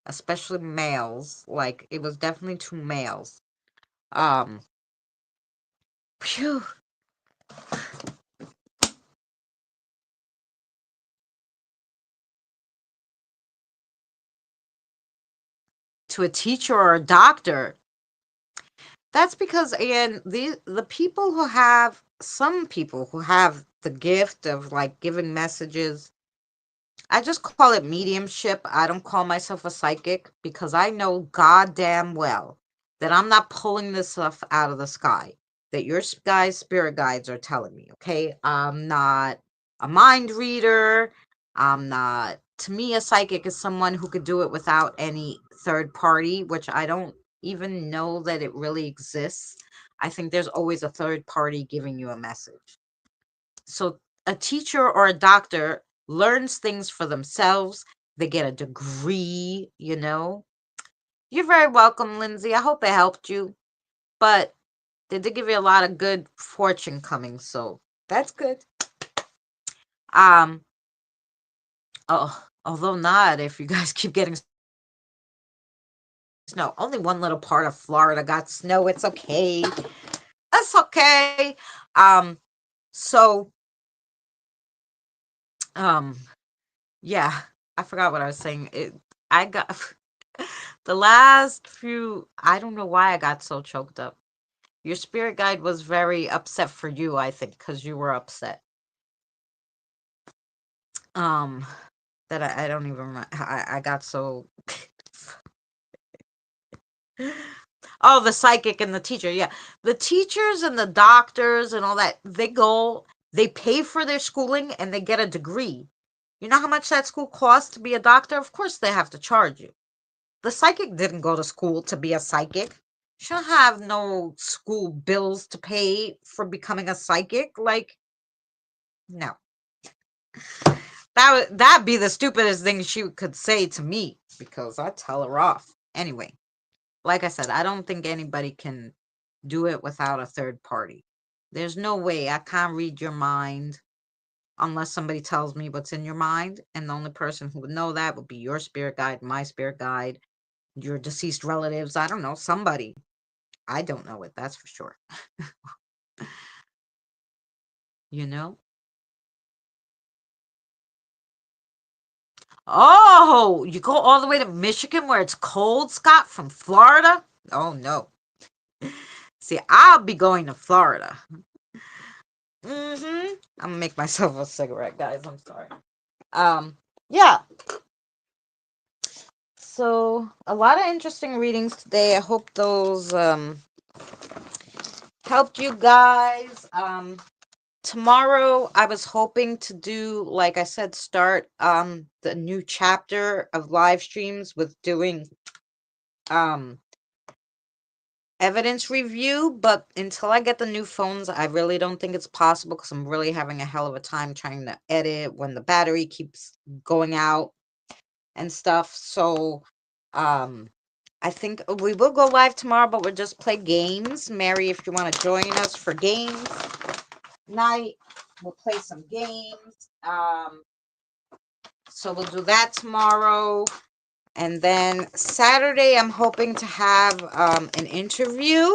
especially males. Like it was definitely two males. Um, phew. To a teacher or a doctor. That's because again, the people who have some people who have the gift of like giving messages, I just call it mediumship. I don't call myself a psychic because I know goddamn well that I'm not pulling this stuff out of the sky. That your guys, spirit guides are telling me, okay? I'm not a mind reader. I'm not, to me, a psychic is someone who could do it without any third party, which I don't even know that it really exists. I think there's always a third party giving you a message. So a teacher or a doctor learns things for themselves. They get a degree. You're very welcome, Lindsay. I hope it helped you. But they did give you a lot of good fortune coming, so that's good. Um, although not if you guys keep getting snow. Only one little part of Florida got snow. It's okay. That's okay. So um yeah, I forgot what I was saying. I got the last few, I don't know why I got so choked up. Your spirit guide was very upset for you, I think, because you were upset. Um, that I don't even remember. I got so. Oh, the psychic and the teacher. Yeah. The teachers and the doctors and all that, they pay for their schooling and they get a degree. You know how much that school costs to be a doctor? Of course they have to charge you. The psychic didn't go to school to be a psychic. She don't have no school bills to pay for becoming a psychic. Like, no. That'd be the stupidest thing she could say to me, because I tell her off. Anyway, like I said, I don't think anybody can do it without a third party. There's no way. I can't read your mind unless somebody tells me what's in your mind, and the only person who would know that would be your spirit guide, my spirit guide, your deceased relatives. I don't know, somebody. I don't know it, that's for sure. You know? Oh, you go all the way to Michigan where it's cold, Scott, from Florida? Oh, no. See, I'll be going to Florida. I'm gonna make myself a cigarette, guys. I'm sorry. Yeah. So, a lot of interesting readings today. I hope those helped you guys. Tomorrow I was hoping to do, like I said, start the new chapter of live streams with doing evidence review, but until I get the new phones, I really don't think it's possible, because I'm really having a hell of a time trying to edit when the battery keeps going out and stuff. So I think we will go live tomorrow, but we'll just play games. Mary, if you want to join us for games night, we'll play some games. So we'll do that tomorrow. And then Saturday, I'm hoping to have an interview.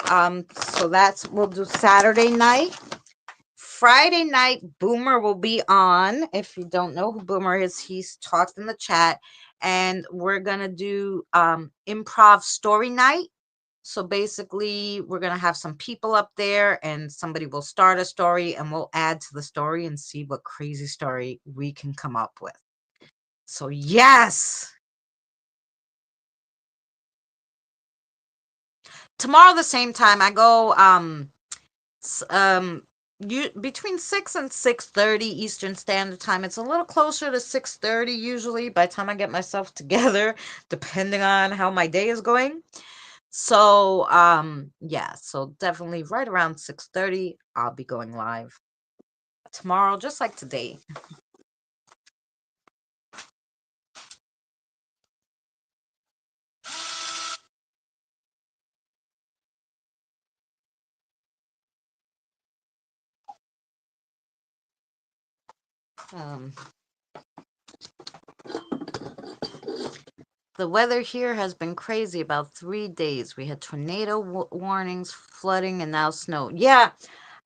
So we'll do Saturday night. Friday night, Boomer will be on. If you don't know who Boomer is, he's talked in the chat. And we're going to do improv story night. So basically, we're going to have some people up there, and somebody will start a story, and we'll add to the story and see what crazy story we can come up with. So, yes. Tomorrow, the same time, I go between 6 and 6:30 Eastern Standard Time. It's a little closer to 6:30 usually by the time I get myself together, depending on how my day is going. So, yeah, so definitely right around 6:30, I'll be going live tomorrow, just like today. Um, the weather here has been crazy about 3 days. We had tornado warnings, flooding, and now snow. Yeah,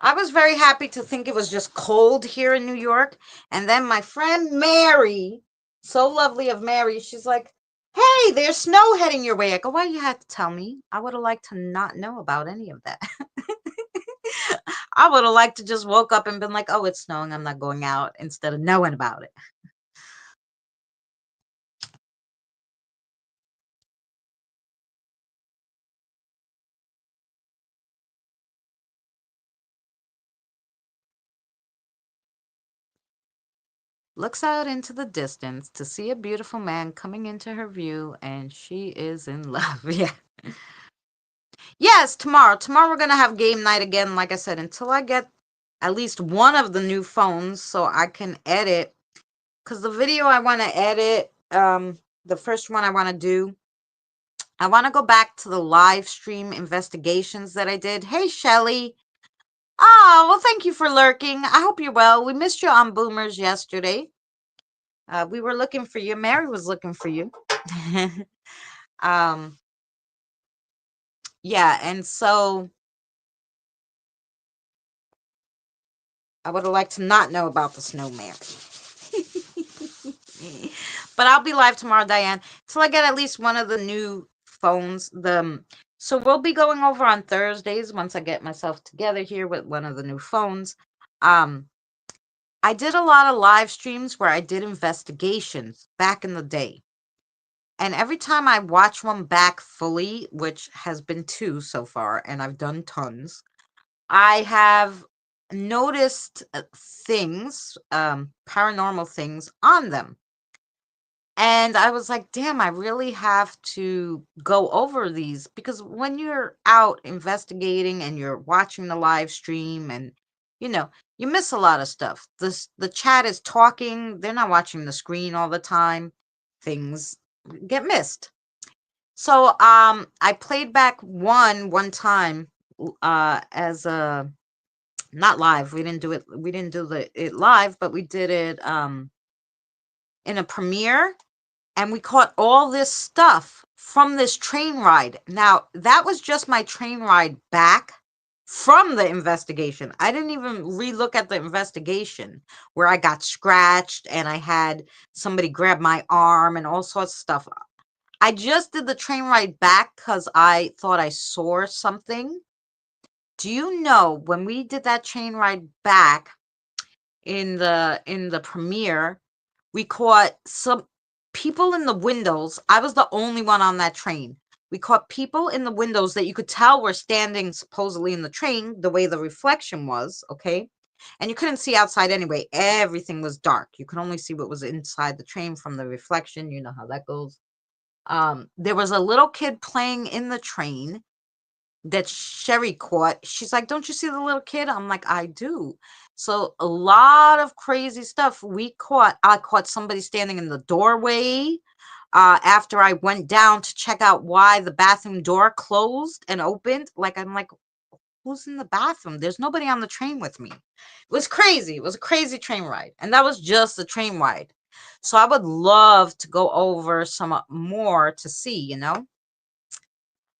I was very happy to think it was just cold here in New York. And then my friend Mary, so lovely of Mary, she's like, hey, there's snow heading your way. I go, why you had to tell me? I would have liked to not know about any of that. I would have liked to just woke up and been like, oh, it's snowing, I'm not going out, instead of knowing about it. Looks out into the distance to see a beautiful man coming into her view, and she is in love. Yeah. Yes, tomorrow. Tomorrow we're going to have game night again, like I said, until I get at least one of the new phones so I can edit. Because the video I want to edit, the first one I want to do, I want to go back to the live stream investigations that I did. Hey, Shelly. Oh, well, thank you for lurking. I hope you're well. We missed you on Boomers yesterday. We were looking for you. Mary was looking for you. Yeah, and so I would have liked to not know about the snowman. But I'll be live tomorrow, Diane, till I get at least one of the new phones. So we'll be going over on Thursdays once I get myself together here with one of the new phones. I did a lot of live streams where I did investigations back in the day. And every time I watch one back fully, which has been 2 so far, and I've done tons, I have noticed things, paranormal things on them. And I was like, damn, I really have to go over these because when you're out investigating and you're watching the live stream and you know, you miss a lot of stuff. The chat is talking, they're not watching the screen all the time. Things get missed. So I played back one time as a not live. We didn't do it live, but we did it in a premiere, and we caught all this stuff from this train ride. Now, that was just my train ride back from the investigation. I didn't even relook at the investigation where I got scratched and I had somebody grab my arm and all sorts of stuff. I just did the train ride back because I thought I saw something. Do you know when we did that train ride back in the premiere, we caught some people in the windows. I was the only one on that train. We caught people in the windows that you could tell were standing supposedly in the train, the way the reflection was, okay? And you couldn't see outside anyway. Everything was dark. You could only see what was inside the train from the reflection. You know how that goes. There was a little kid playing in the train that Sherry caught. She's like, "Don't you see the little kid?" I'm like, "I do." So a lot of crazy stuff we caught. I caught somebody standing in the doorway after I went down to check out why the bathroom door closed and opened. Like, I'm like, who's in the bathroom? There's nobody on the train with me. It was crazy. It was a crazy train ride. And that was just the train ride. So I would love to go over some more to see, you know?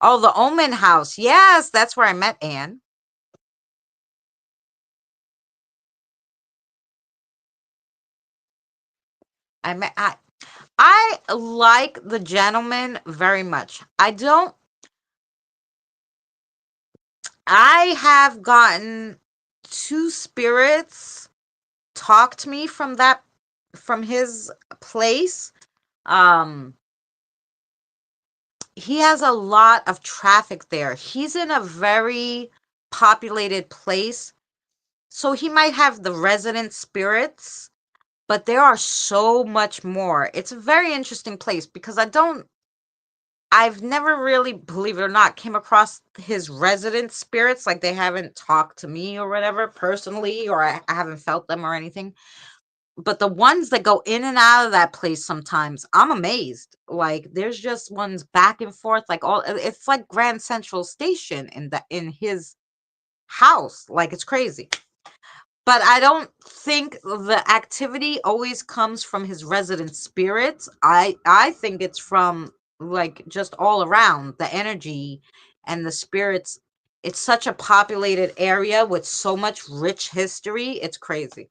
Oh, the Omen House. Yes, that's where I met Anne. I like the gentleman very much. I have gotten two spirits talk to me from his place. Um he has a lot of traffic there. He's in a very populated place. So he might have the resident spirits, but there are so much more. It's a very interesting place because I've never really, believe it or not, came across his resident spirits. Like they haven't talked to me or whatever personally, or I haven't felt them or anything. But the ones that go in and out of that place sometimes, I'm amazed. Like there's just ones back and forth, like it's like Grand Central Station in his house. Like it's crazy. But I don't think the activity always comes from his resident spirits. I think it's from like just all around the energy and the spirits. It's such a populated area with so much rich history. It's crazy.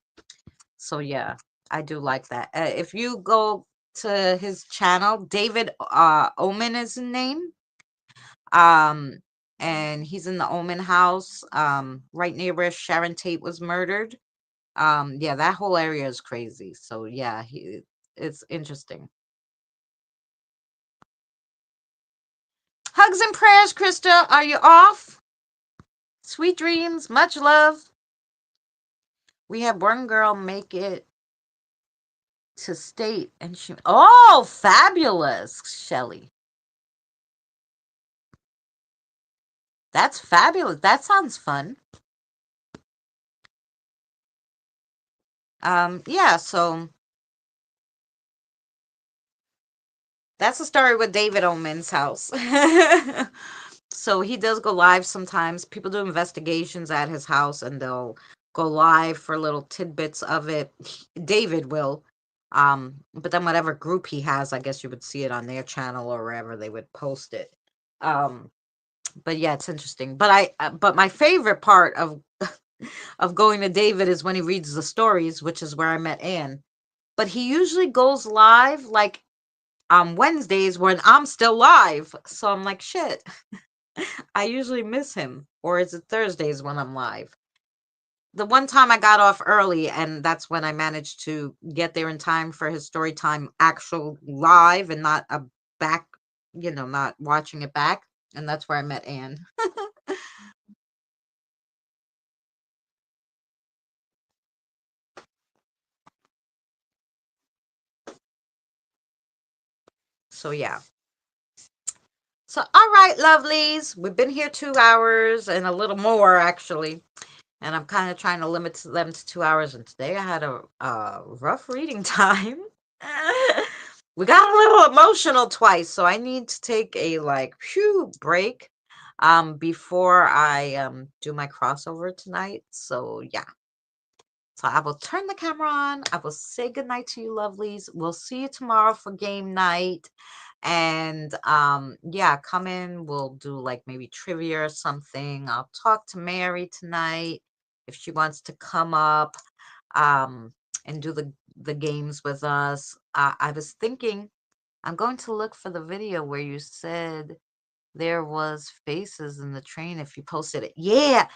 So yeah, I do like that. If you go to his channel, David Omen is his name. Um and he's in the Omen house right near where Sharon Tate was murdered. Yeah, that whole area is crazy. So yeah, it's interesting. Hugs and prayers, Krista. Are you off? Sweet dreams, much love. We had one girl make it to state, and oh, fabulous, Shelly. That's fabulous. That sounds fun. Yeah, so that's the story with David Omen's house. So he does go live sometimes. People do investigations at his house and they'll go live for little tidbits of it. David will. But then whatever group he has, I guess you would see it on their channel or wherever they would post it. Um, but yeah, it's interesting. But my favorite part of of going to David is when he reads the stories, which is where I met Anne. But he usually goes live like on Wednesdays when I'm still live. So I'm like, shit. I usually miss him. Or is it Thursdays when I'm live? The one time I got off early, and that's when I managed to get there in time for his story time actual live and not a back, not watching it back. And that's where I met Anne. So yeah. So all right, lovelies, we've been here 2 hours and a little more actually. And I'm kind of trying to limit them to 2 hours. And today I had a rough reading time. We got a little emotional twice, so I need to take a break before I do my crossover tonight. So yeah. So I will turn the camera on. I will say goodnight to you, lovelies. We'll see you tomorrow for game night. And yeah, come in. We'll do like maybe trivia or something. I'll talk to Mary tonight if she wants to come up and do the games with us. I was thinking I'm going to look for the video where you said there was faces in the train if you posted it. Yeah.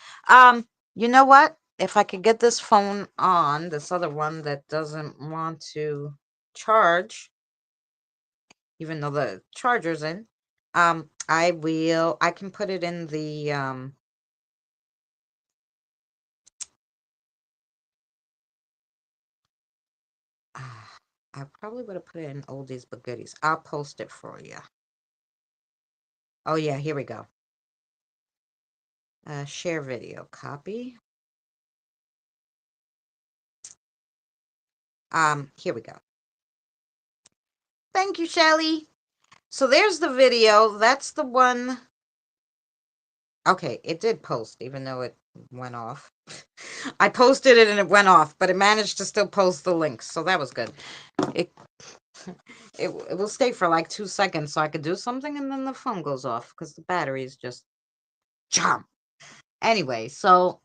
You know what? If I could get this phone on, this other one that doesn't want to charge, even though the charger's in, I can put it in the I probably would have put it in oldies but goodies. I'll post it for you. Oh yeah, here we go. Share video, copy. Here we go. Thank you, Shelly. So there's the video. That's the one. Okay, it did post, even though it went off. I posted it and it went off, but it managed to still post the link, so that was good. It it will stay for like 2 seconds so I could do something, and then the phone goes off because the battery is just jump. Anyway, so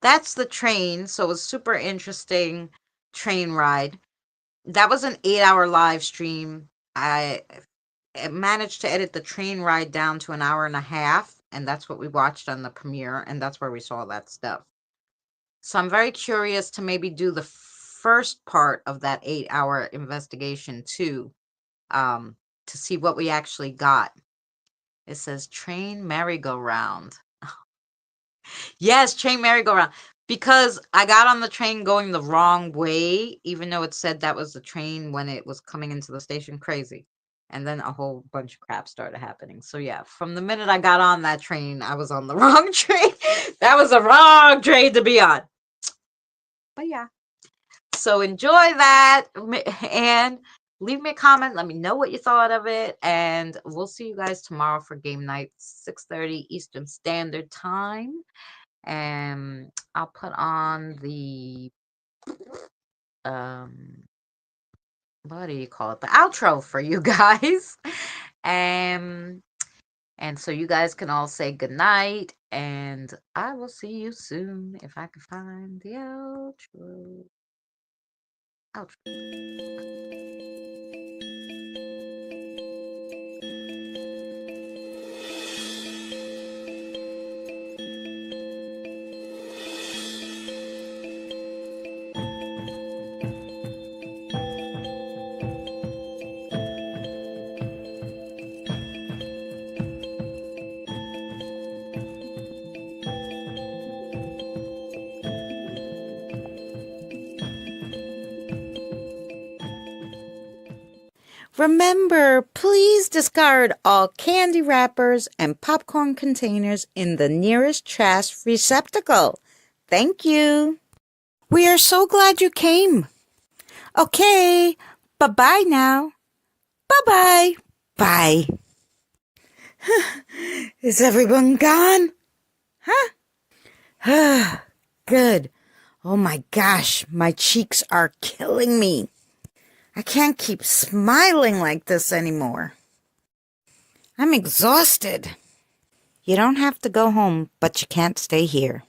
that's the train. So it was super interesting train ride. That was an 8-hour live stream. I managed to edit the train ride down to an hour and a half, and that's what we watched on the premiere, and that's where we saw that stuff. So I'm very curious to maybe do the first part of that 8-hour investigation too, to see what we actually got. It says train merry-go-round. Yes, train merry-go-round. Because I got on the train going the wrong way, even though it said that was the train when it was coming into the station. Crazy. And then a whole bunch of crap started happening. So yeah, from the minute I got on that train, I was on the wrong train. That was the wrong train to be on. But yeah. So enjoy that and leave me a comment. Let me know what you thought of it. And we'll see you guys tomorrow for game night, 6:30 Eastern Standard Time. And I'll put on the what do you call it? The outro for you guys. And so you guys can all say goodnight, and I will see you soon if I can find the outro. Remember, please discard all candy wrappers and popcorn containers in the nearest trash receptacle. Thank you. We are so glad you came. Okay, bye-bye now. Bye-bye. Bye. Is everyone gone? Huh? Good. Oh my gosh, my cheeks are killing me. I can't keep smiling like this anymore. I'm exhausted. You don't have to go home, but you can't stay here.